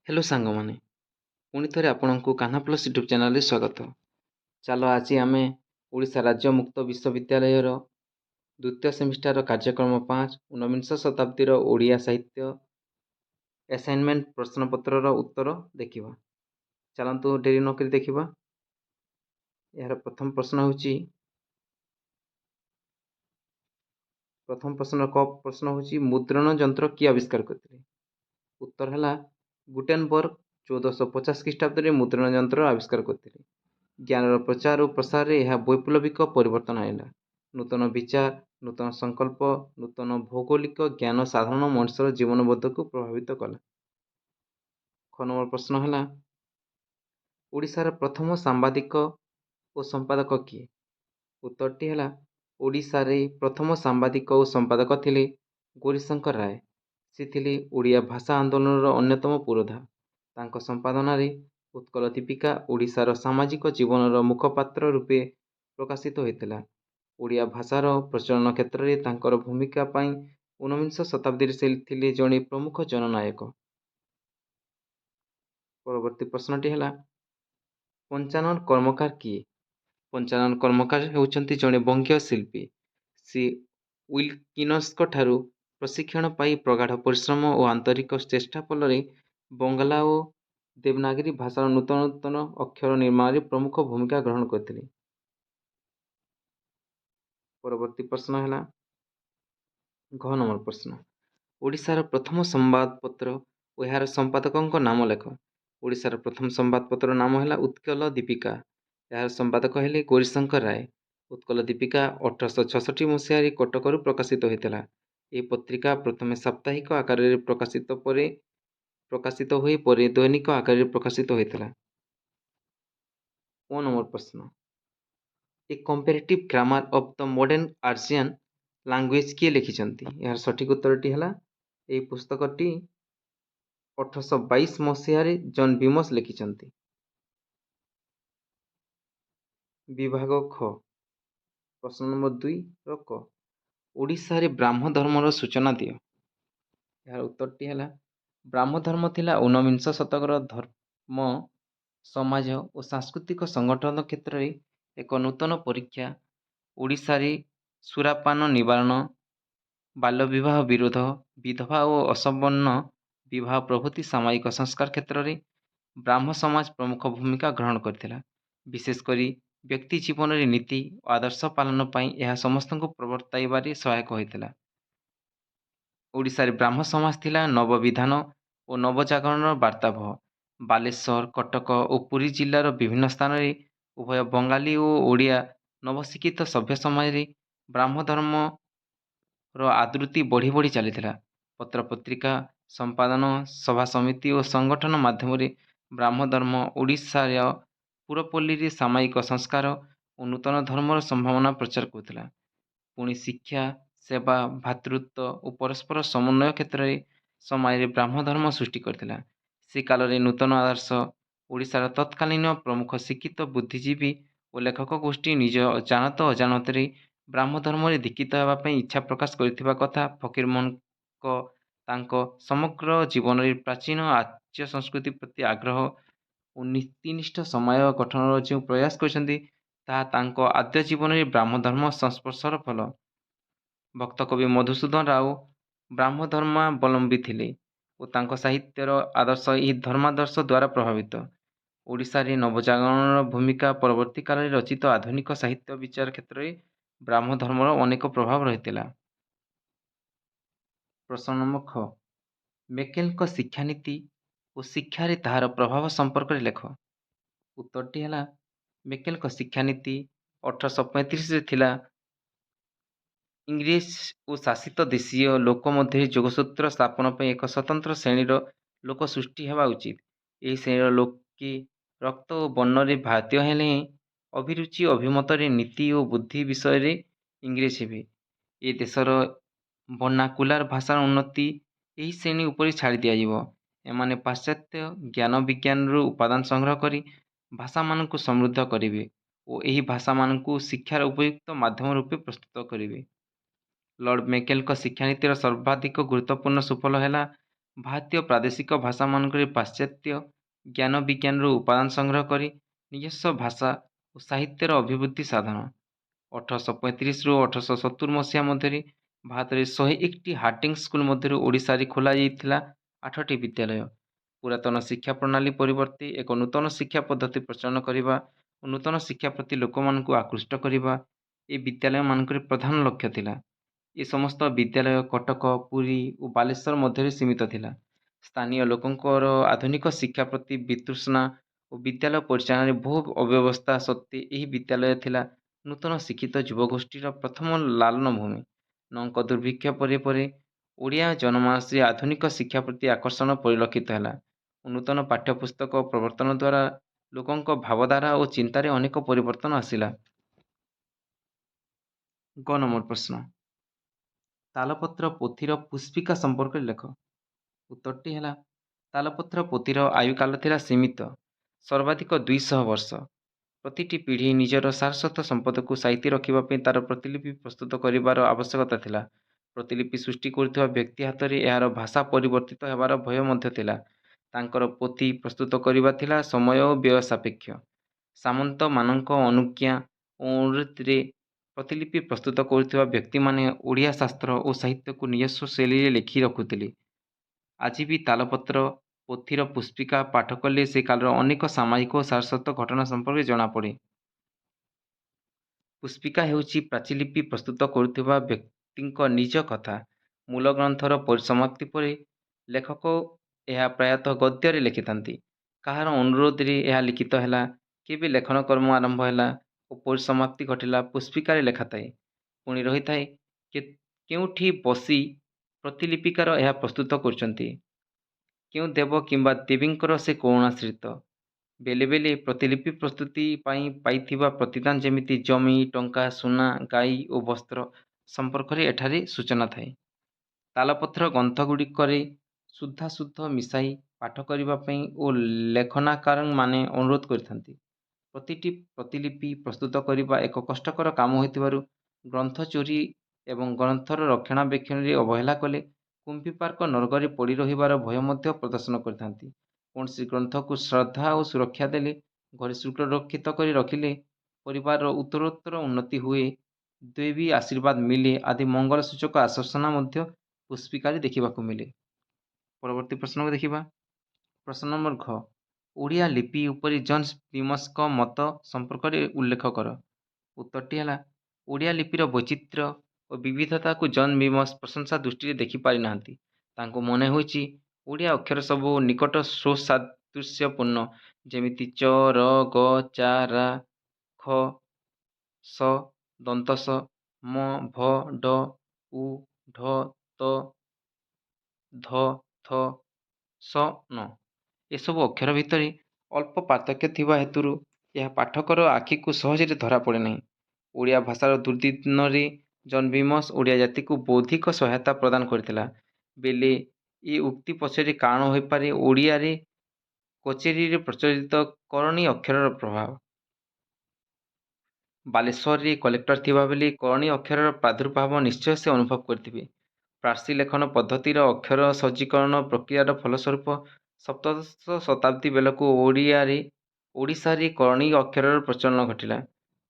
Hello ସାଙ୍ଗମାନେ, ପୁଣି ଥରେ ଆପଣଙ୍କୁ କାହ୍ନା ପ୍ଲସ୍ ୟୁଟ୍ୟୁବ୍ ଚ୍ୟାନେଲରେ ସ୍ୱାଗତ। ଚାଲ ଆଜି ଆମେ ଓଡ଼ିଶା ରାଜ୍ୟ ମୁକ୍ତ ବିଶ୍ୱବିଦ୍ୟାଳୟର ଦ୍ୱିତୀୟ ସେମିଷ୍ଟାରର କାର୍ଯ୍ୟକ୍ରମ 5 ଊନବିଂଶ ଶତାବ୍ଦୀର ଓଡ଼ିଆ ସାହିତ୍ୟ ଆସାଇନମେଣ୍ଟ ପ୍ରଶ୍ନପତ୍ରର ଉତ୍ତର ଦେଖିବା। ଚାଲନ୍ତୁ ଡେରି ନକରି ଦେଖିବା। ଏହାର ପ୍ରଥମ ପ୍ରଶ୍ନର ପ୍ରଶ୍ନ ହେଉଛି ମୁଦ୍ରଣ ଯନ୍ତ୍ର କିଏ ଆବିଷ୍କାର କରିଥିଲେ? ଉତ୍ତର ହେଲା ଗୁଟେନବର୍ଗ 1450 ଖ୍ରୀଷ୍ଟାବ୍ଦରେ ମୁଦ୍ରଣ ଯନ୍ତ୍ର ଆବିଷ୍କାର କରିଥିଲେ। ଜ୍ଞାନର ପ୍ରଚାର ଓ ପ୍ରସାରରେ ଏହା ବୈପ୍ଳବିକ ପରିବର୍ତ୍ତନ ଆଣିଲା। ନୂତନ ବିଚାର, ନୂତନ ସଂକଳ୍ପ, ନୂତନ ଭୌଗୋଳିକ ଜ୍ଞାନ ସାଧାରଣ ମଣିଷର ଜୀବନବୋଧକୁ ପ୍ରଭାବିତ କଲା। ଖ ନମ୍ବର ପ୍ରଶ୍ନ ହେଲା ଓଡ଼ିଶାର ପ୍ରଥମ ସାମ୍ବାଦିକ ଓ ସମ୍ପାଦକ କିଏ? ଉତ୍ତରଟି ହେଲା ଓଡ଼ିଶାରେ ପ୍ରଥମ ସାମ୍ବାଦିକ ଓ ସମ୍ପାଦକ ଥିଲେ ଗୌରୀଶଙ୍କର ରାୟ। ସେ ଥିଲେ ଓଡ଼ିଆ ଭାଷା ଆନ୍ଦୋଳନର ଅନ୍ୟତମ ପୁରୋଧା। ତାଙ୍କ ସମ୍ପାଦନାରେ ଉତ୍କଳ ଦୀପିକା ଓଡ଼ିଶାର ସାମାଜିକ ଜୀବନର ମୁଖପାତ୍ର ରୂପେ ପ୍ରକାଶିତ ହୋଇଥିଲା। ଓଡ଼ିଆ ଭାଷାର ପ୍ରଚଳନ କ୍ଷେତ୍ରରେ ତାଙ୍କର ଭୂମିକା ପାଇଁ ଊନବିଂଶ ଶତାବ୍ଦୀରେ ସେ ଥିଲେ ଜଣେ ପ୍ରମୁଖ ଜନନାୟକ। ପରବର୍ତ୍ତୀ ପ୍ରଶ୍ନଟି ହେଲା ପଞ୍ଚାନନ କର୍ମକାର କିଏ? ପଞ୍ଚାନନ କର୍ମକାର ହେଉଛନ୍ତି ଜଣେ ବଙ୍ଗୀୟ ଶିଳ୍ପୀ। ସେ ୱିଲକିନ୍ସଙ୍କ ଠାରୁ ପ୍ରଶିକ୍ଷଣ ପାଇ ପ୍ରଗାଢ଼ ପରିଶ୍ରମ ଓ ଆନ୍ତରିକ ଚେଷ୍ଟା ଫଳରେ ବଙ୍ଗଳା ଓ ଦେବନାଗରୀ ଭାଷାର ନୂତନ ଅକ୍ଷର ନିର୍ମାଣରେ ପ୍ରମୁଖ ଭୂମିକା ଗ୍ରହଣ କରିଥିଲେ। ପରବର୍ତ୍ତୀ ପ୍ରଶ୍ନ ହେଲା ଘ ନମ୍ବର ପ୍ରଶ୍ନ ଓଡ଼ିଶାର ପ୍ରଥମ ସମ୍ବାଦପତ୍ର ଓ ଏହାର ସମ୍ପାଦକଙ୍କ ନାମ ଲେଖ। ଓଡ଼ିଶାର ପ୍ରଥମ ସମ୍ବାଦପତ୍ରର ନାମ ହେଲା ଉତ୍କଳ ଦୀପିକା। ଏହାର ସମ୍ପାଦକ ହେଲେ ଗୌରୀଶଙ୍କର ରାୟ। ଉତ୍କଳ ଦୀପିକା 1866 ମସିହାରେ କଟକରୁ ପ୍ରକାଶିତ ହୋଇଥିଲା। ଏହି ପତ୍ରିକା ପ୍ରଥମେ ସାପ୍ତାହିକ ଆକାରରେ ପ୍ରକାଶିତ ହୋଇ ପରେ ଦୈନିକ ଆକାରରେ ପ୍ରକାଶିତ ହୋଇଥିଲା। ଓ ନମ୍ବର ପ୍ରଶ୍ନ a comparative grammar of the modern Aryan language କିଏ ଲେଖିଛନ୍ତି? ଏହାର ସଠିକ ଉତ୍ତରଟି ହେଲା ଏହି ପୁସ୍ତକଟି 1822 ମସିହାରେ ଜନ୍ ବିମସ ଲେଖିଛନ୍ତି। ବିଭାଗ ଖ ପ୍ରଶ୍ନ ନମ୍ବର 2 କ ଓଡ଼ିଶାରେ ବ୍ରାହ୍ମ ଧର୍ମର ସୂଚନା ଦିଅ। ଏହାର ଉତ୍ତରଟି ହେଲା ବ୍ରାହ୍ମ ଧର୍ମ ଥିଲା ଊନବିଂଶ ଶତକର ଧର୍ମ ସମାଜ ଓ ସାଂସ୍କୃତିକ ସଂଗଠନ କ୍ଷେତ୍ରରେ ଏକ ନୂତନ ପରୀକ୍ଷା। ଓଡ଼ିଶାରେ ସୁରାପାନ ନିବାରଣ, ବାଲ୍ୟବିବାହ ବିରୋଧ, ବିଧବା ଓ ଅସବର୍ଣ୍ଣ ବିବାହ ପ୍ରଭୃତି ସାମାଜିକ ସଂସ୍କାର କ୍ଷେତ୍ରରେ ବ୍ରାହ୍ମ ସମାଜ ପ୍ରମୁଖ ଭୂମିକା ଗ୍ରହଣ କରିଥିଲା। ବିଶେଷ କରି ବ୍ୟକ୍ତି ଜୀବନରେ ନୀତି ଓ ଆଦର୍ଶ ପାଳନ ପାଇଁ ଏହା ସମସ୍ତଙ୍କୁ ପ୍ରବର୍ତ୍ତାଇବାରେ ସହାୟକ ହୋଇଥିଲା। ଓଡ଼ିଶାରେ ବ୍ରାହ୍ମ ସମାଜ ଥିଲା ନବବିଧାନ ଓ ନବଜାଗରଣର ବାର୍ତ୍ତାବହ। ବାଲେଶ୍ୱର, କଟକ ଓ ପୁରୀ ଜିଲ୍ଲାର ବିଭିନ୍ନ ସ୍ଥାନରେ ଉଭୟ ବଙ୍ଗାଳୀ ଓ ଓଡ଼ିଆ ନବଶିକ୍ଷିତ ସଭ୍ୟ ସମାଜରେ ବ୍ରାହ୍ମ ଧର୍ମର ଆଦୃତି ବଢ଼ି ବଢ଼ି ଚାଲିଥିଲା। ପତ୍ରପତ୍ରିକା ସମ୍ପାଦନ, ସଭାସମିତି ଓ ସଂଗଠନ ମାଧ୍ୟମରେ ବ୍ରାହ୍ମ ଧର୍ମ ଓଡ଼ିଶାର ପୁରପଲ୍ଲୀରେ ସାମାଜିକ ସଂସ୍କାର ଓ ନୂତନ ଧର୍ମର ସମ୍ଭାବନା ପ୍ରଚାର କରୁଥିଲା। ପୁଣି ଶିକ୍ଷା, ସେବା, ଭ୍ରାତୃତ୍ୱ ଓ ପରସ୍ପର ସମନ୍ୱୟ କ୍ଷେତ୍ରରେ ସମାଜରେ ବ୍ରାହ୍ମ ଧର୍ମ ସୃଷ୍ଟି କରିଥିଲା। ସେ କାଳରେ ନୂତନ ଆଦର୍ଶ ଓଡ଼ିଶାର ତତ୍କାଳୀନ ପ୍ରମୁଖ ଶିକ୍ଷିତ ବୁଦ୍ଧିଜୀବୀ ଓ ଲେଖକ ଗୋଷ୍ଠୀ ନିଜ ଜାଣତ ଅଜାଣତରେ ବ୍ରାହ୍ମ ଧର୍ମରେ ଦୀକ୍ଷିତ ହେବା ପାଇଁ ଇଚ୍ଛା ପ୍ରକାଶ କରିଥିବା କଥା ଫକୀରମୋହନଙ୍କ ତାଙ୍କ ସମଗ୍ର ଜୀବନରେ ପ୍ରାଚୀନ ଆର୍ଯ୍ୟ ସଂସ୍କୃତି ପ୍ରତି ଆଗ୍ରହ ଓ ନୀତିନିଷ୍ଠ ସମାଜ ଗଠନର ଯେଉଁ ପ୍ରୟାସ କରିଛନ୍ତି ତାହା ତାଙ୍କ ଆଦ୍ୟ ଜୀବନରେ ବ୍ରାହ୍ମ ଧର୍ମ ସଂସ୍ପର୍ଶର ଫଳ। ଭକ୍ତ କବି ମଧୁସୂଦନ ରାଓ ବ୍ରାହ୍ମ ଧର୍ମାବଲମ୍ବୀ ଥିଲେ ଓ ତାଙ୍କ ସାହିତ୍ୟର ଆଦର୍ଶ ଏହି ଧର୍ମାଦର୍ଶ ଦ୍ୱାରା ପ୍ରଭାବିତ। ଓଡ଼ିଶାରେ ନବଜାଗରଣର ଭୂମିକା ପରବର୍ତ୍ତୀ କାଳରେ ରଚିତ ଆଧୁନିକ ସାହିତ୍ୟ ବିଚାର କ୍ଷେତ୍ରରେ ବ୍ରାହ୍ମ ଧର୍ମର ଅନେକ ପ୍ରଭାବ ରହିଥିଲା। ପ୍ରଶ୍ନ ନମ୍ବର ଖ ମେକେଲଙ୍କ ଶିକ୍ଷାନୀତି ଓ ଶିକ୍ଷାରେ ତାହାର ପ୍ରଭାବ ସମ୍ପର୍କରେ ଲେଖ। ଉତ୍ତରଟି ହେଲା ମେକେଲଙ୍କ ଶିକ୍ଷାନୀତି 1835ରେ ଥିଲା ଇଂରେଜ ଓ ଶାସିତ ଦେଶୀୟ ଲୋକ ମଧ୍ୟରେ ଯୋଗସୂତ୍ର ସ୍ଥାପନ ପାଇଁ ଏକ ସ୍ୱତନ୍ତ୍ର ଶ୍ରେଣୀର ଲୋକ ସୃଷ୍ଟି ହେବା ଉଚିତ। ଏହି ଶ୍ରେଣୀର ଲୋକେ ରକ୍ତ ଓ ବର୍ଣ୍ଣରେ ଭାରତୀୟ ହେଲେ ଅଭିରୁଚି ଅଭିମତରେ ନୀତି ଓ ବୁଦ୍ଧି ବିଷୟରେ ଇଂରେଜ ହେବେ। ଏ ଦେଶର ବର୍ଣ୍ଣାକୁଲାର ଭାଷାର ଉନ୍ନତି ଏହି ଶ୍ରେଣୀ ଉପରେ ଛାଡ଼ି ଦିଆଯିବ। ଏମାନେ ପାଶ୍ଚାତ୍ୟ ଜ୍ଞାନ ବିଜ୍ଞାନରୁ ଉପାଦାନ ସଂଗ୍ରହ କରି ଭାଷାମାନଙ୍କୁ ସମୃଦ୍ଧ କରିବେ ଓ ଏହି ଭାଷାମାନଙ୍କୁ ଶିକ୍ଷାର ଉପଯୁକ୍ତ ମାଧ୍ୟମ ରୂପେ ପ୍ରସ୍ତୁତ କରିବେ। ଲର୍ଡ଼ ମେକେଲଙ୍କ ଶିକ୍ଷାନୀତିର ସର୍ବାଧିକ ଗୁରୁତ୍ୱପୂର୍ଣ୍ଣ ସୁଫଳ ହେଲା ଭାରତୀୟ ପ୍ରାଦେଶିକ ଭାଷାମାନଙ୍କରେ ପାଶ୍ଚାତ୍ୟ ଜ୍ଞାନ ବିଜ୍ଞାନର ଉପାଦାନ ସଂଗ୍ରହ କରି ନିଜସ୍ୱ ଭାଷା ଓ ସାହିତ୍ୟର ଅଭିବୃଦ୍ଧି ସାଧନ। 1835ରୁ 1870 ମସିହା ମଧ୍ୟରେ ଭାରତରେ 101ଟି ହାର୍ଡିଂ ସ୍କୁଲ ମଧ୍ୟରୁ ଓଡ଼ିଶାରେ ଖୋଲାଯାଇଥିଲା 8ଟି ବିଦ୍ୟାଳୟ। ପୁରାତନ ଶିକ୍ଷା ପ୍ରଣାଳୀ ପରିବର୍ତ୍ତେ ଏକ ନୂତନ ଶିକ୍ଷା ପଦ୍ଧତି ପ୍ରଚଳନ କରିବା ଓ ନୂତନ ଶିକ୍ଷା ପ୍ରତି ଲୋକମାନଙ୍କୁ ଆକୃଷ୍ଟ କରିବା ଏ ବିଦ୍ୟାଳୟମାନଙ୍କର ପ୍ରଧାନ ଲକ୍ଷ୍ୟ ଥିଲା। ଏ ସମସ୍ତ ବିଦ୍ୟାଳୟ କଟକ, ପୁରୀ ଓ ବାଲେଶ୍ୱର ମଧ୍ୟରେ ସୀମିତ ଥିଲା। ସ୍ଥାନୀୟ ଲୋକଙ୍କର ଆଧୁନିକ ଶିକ୍ଷା ପ୍ରତି ବିତୃଷ୍ଣା ଓ ବିଦ୍ୟାଳୟ ପରିଚାଳନାରେ ବହୁ ଅବ୍ୟବସ୍ଥା ସତ୍ତ୍ୱେ ଏହି ବିଦ୍ୟାଳୟ ଥିଲା ନୂତନ ଶିକ୍ଷିତ ଯୁବଗୋଷ୍ଠୀର ପ୍ରଥମ ଲାଲନ ଭୂମି। ନଙ୍କ ଦୁର୍ଭିକ୍ଷ ପରେ ପରେ ଓଡ଼ିଆ ଜନମାନସରେ ଆଧୁନିକ ଶିକ୍ଷା ପ୍ରତି ଆକର୍ଷଣ ପରିଲକ୍ଷିତ ହେଲା ଓ ନୂତନ ପାଠ୍ୟପୁସ୍ତକ ପ୍ରବର୍ତ୍ତନ ଦ୍ୱାରା ଲୋକଙ୍କ ଭାବଧାରା ଓ ଚିନ୍ତାରେ ଅନେକ ପରିବର୍ତ୍ତନ ଆସିଲା। ଗ ନମ୍ବର ପ୍ରଶ୍ନ, ତାଳପତ୍ର ପୋଥିର ପୁଷ୍ପିକା ସମ୍ପର୍କରେ ଲେଖ। ଉତ୍ତରଟି ହେଲା ତାଳପତ୍ର ପୋଥିର ଆୟୁକାଳ ଥିଲା ସୀମିତ, ସର୍ବାଧିକ 200 ବର୍ଷ। ପ୍ରତିଟି ପିଢ଼ି ନିଜର ସାରସ୍ୱତ ସମ୍ପଦକୁ ସାଇତି ରଖିବା ପାଇଁ ତା'ର ପ୍ରତିଲିପି ପ୍ରସ୍ତୁତ କରିବାର ଆବଶ୍ୟକତା ଥିଲା। ପ୍ରତିଲିପି ସୃଷ୍ଟି କରୁଥିବା ବ୍ୟକ୍ତି ହାତରେ ଏହାର ଭାଷା ପରିବର୍ତ୍ତିତ ହେବାର ଭୟ ମଧ୍ୟ ଥିଲା। ତାଙ୍କର ପୋଥି ପ୍ରସ୍ତୁତ କରିବା ଥିଲା ସମୟ ଓ ବ୍ୟୟ ସାପେକ୍ଷ। ସାମନ୍ତମାନଙ୍କ ଅନୁଜ୍ଞା ଓ ଅନୁରୋଧରେ ପ୍ରତିଲିପି ପ୍ରସ୍ତୁତ କରୁଥିବା ବ୍ୟକ୍ତିମାନେ ଓଡ଼ିଆ ଶାସ୍ତ୍ର ଓ ସାହିତ୍ୟକୁ ନିଜସ୍ୱ ଶୈଳୀରେ ଲେଖି ରଖୁଥିଲେ। ଆଜି ବି ତାଳପତ୍ର ପୋଥିର ପୁଷ୍ପିକା ପାଠ କଲେ ସେ କାଳର ଅନେକ ସାମାଜିକ ଓ ସାରସ୍ୱତ ଘଟଣା ସମ୍ପର୍କରେ ଜଣାପଡ଼େ। ପୁଷ୍ପିକା ହେଉଛି ପ୍ରାଚୀଲିପି ପ୍ରସ୍ତୁତ କରୁଥିବା ବ୍ୟକ୍ତିଙ୍କ ନିଜ କଥା। ମୂଳ ଗ୍ରନ୍ଥର ପରିସମାପ୍ତି ପରେ ଲେଖକ ଏହା ପ୍ରାୟତଃ ଗଦ୍ୟରେ ଲେଖିଥାନ୍ତି। କାହାର ଅନୁରୋଧରେ ଏହା ଲିଖିତ ହେଲା, କେବେ ଲେଖନ କର୍ମ ଆରମ୍ଭ ହେଲା ଓ ପରିସମାପ୍ତି ଘଟିଲା, ପୁଷ୍ପିକାରେ ଲେଖାଥାଏ। ପୁଣି ରହିଥାଏ କେଉଁଠି ବସି ପ୍ରତିଲିପିକାର ଏହା ପ୍ରସ୍ତୁତ କରୁଛନ୍ତି, କେଉଁ ଦେବ କିମ୍ବା ଦେବୀଙ୍କର ସେ କରୁଣାଶ୍ରିତ। ବେଳେ ବେଳେ ପ୍ରତିଲିପି ପ୍ରସ୍ତୁତି ପାଇଁ ପାଇଥିବା ପ୍ରତିଦାନ ଯେମିତି ଜମି, ଟଙ୍କା, ସୁନା, ଗାଈ ଓ ବସ୍ତ୍ର ସମ୍ପର୍କରେ ଏଠାରେ ସୂଚନା ଥାଏ। ତାଳପତ୍ର ଗ୍ରନ୍ଥଗୁଡ଼ିକରେ ସୁଧାଶୁଦ୍ଧ ମିଶାଇ ପାଠ କରିବା ପାଇଁ ଓ ଲେଖନାକାରମାନେ ଅନୁରୋଧ କରିଥାନ୍ତି। ପ୍ରତିଟି ପ୍ରତିଲିପି ପ୍ରସ୍ତୁତ କରିବା ଏକ କଷ୍ଟକର କାମ ହୋଇଥିବାରୁ ଗ୍ରନ୍ଥ ଚୋରି ଏବଂ ଗ୍ରନ୍ଥର ରକ୍ଷଣାବେକ୍ଷଣରେ ଅବହେଳା କଲେ କୁମ୍ଭୀପାର୍କ ନରକରେ ପଡ଼ି ରହିବାର ଭୟ ମଧ୍ୟ ପ୍ରଦର୍ଶନ କରିଥାନ୍ତି। କୌଣସି ଗ୍ରନ୍ଥକୁ ଶ୍ରଦ୍ଧା ଓ ସୁରକ୍ଷା ଦେଲେ, ଘରେ ସୁରକ୍ଷିତ କରି ରଖିଲେ ପରିବାରର ଉତ୍ତରୋତ୍ତର ଉନ୍ନତି ହୁଏ, ଦୈବୀ ଆଶୀର୍ବାଦ ମିଳେ ଆଦି ମଙ୍ଗଳସୂଚକ ଆଶ୍ୱାସନା ମଧ୍ୟ ପୁଷ୍ପିକାରେ ଦେଖିବାକୁ ମିଳେ। ପରବର୍ତ୍ତୀ ପ୍ରଶ୍ନକୁ ଦେଖିବା। ପ୍ରଶ୍ନ ନମ୍ବର ଘ, ଓଡ଼ିଆ ଲିପି ଉପରେ ଜନ୍ ବିମସଙ୍କ ମତ ସମ୍ପର୍କରେ ଉଲ୍ଲେଖ କର। ଉତ୍ତରଟି ହେଲା ଓଡ଼ିଆ ଲିପିର ବୈଚିତ୍ର୍ୟ ଓ ବିବିଧତାକୁ ଜନ୍ ବିମସ ପ୍ରଶଂସା ଦୃଷ୍ଟିରେ ଦେଖିପାରିନାହାନ୍ତି। ତାଙ୍କୁ ମନେ ହେଉଛି ଓଡ଼ିଆ ଅକ୍ଷର ସବୁ ନିକଟ ସୁସାଦୃଶ୍ୟପୂର୍ଣ୍ଣ, ଯେମିତି ଚ, ର, ଗ, ଚ, ରା, ଖ, ସ, ଦନ୍ତସ, ମ, ଭ, ଡ, ଉ, ଢ, ତ, ଧ, ଥ, ସ, ନ ଏସବୁ ଅକ୍ଷର ଭିତରେ ଅଳ୍ପ ପାର୍ଥକ୍ୟ ଥିବା ହେତୁରୁ ଏହା ପାଠକର ଆଖିକୁ ସହଜରେ ଧରାପଡ଼େ ନାହିଁ। ଓଡ଼ିଆ ଭାଷାର ଦୁର୍ଦ୍ଦିନରେ ଜନ୍ ବିମସ ଓଡ଼ିଆ ଜାତିକୁ ବୌଦ୍ଧିକ ସହାୟତା ପ୍ରଦାନ କରିଥିଲା। ବେଲେ ଏ ଉକ୍ତି ପଛରେ କାରଣ ହୋଇପାରେ ଓଡ଼ିଆରେ କଚେରୀରେ ପ୍ରଚଳିତ କରଣୀ ଅକ୍ଷରର ପ୍ରଭାବ। ବାଲେଶ୍ୱରରେ କଲେକ୍ଟର ଥିବାବେଳେ କରଣୀ ଅକ୍ଷରର ପ୍ରାଦୁର୍ଭାବ ନିଶ୍ଚୟ ସେ ଅନୁଭବ କରିଥିବେ। ପାର୍ସୀ ଲେଖନ ପଦ୍ଧତିର ଅକ୍ଷର ସଜ୍ଜୀକରଣ ପ୍ରକ୍ରିୟାର ଫଳସ୍ୱରୂପ ସପ୍ତଦଶ ଶତାବ୍ଦୀ ବେଳକୁ ଓଡ଼ିଶାରେ କରଣୀ ଅକ୍ଷରର ପ୍ରଚଳନ ଘଟିଲା।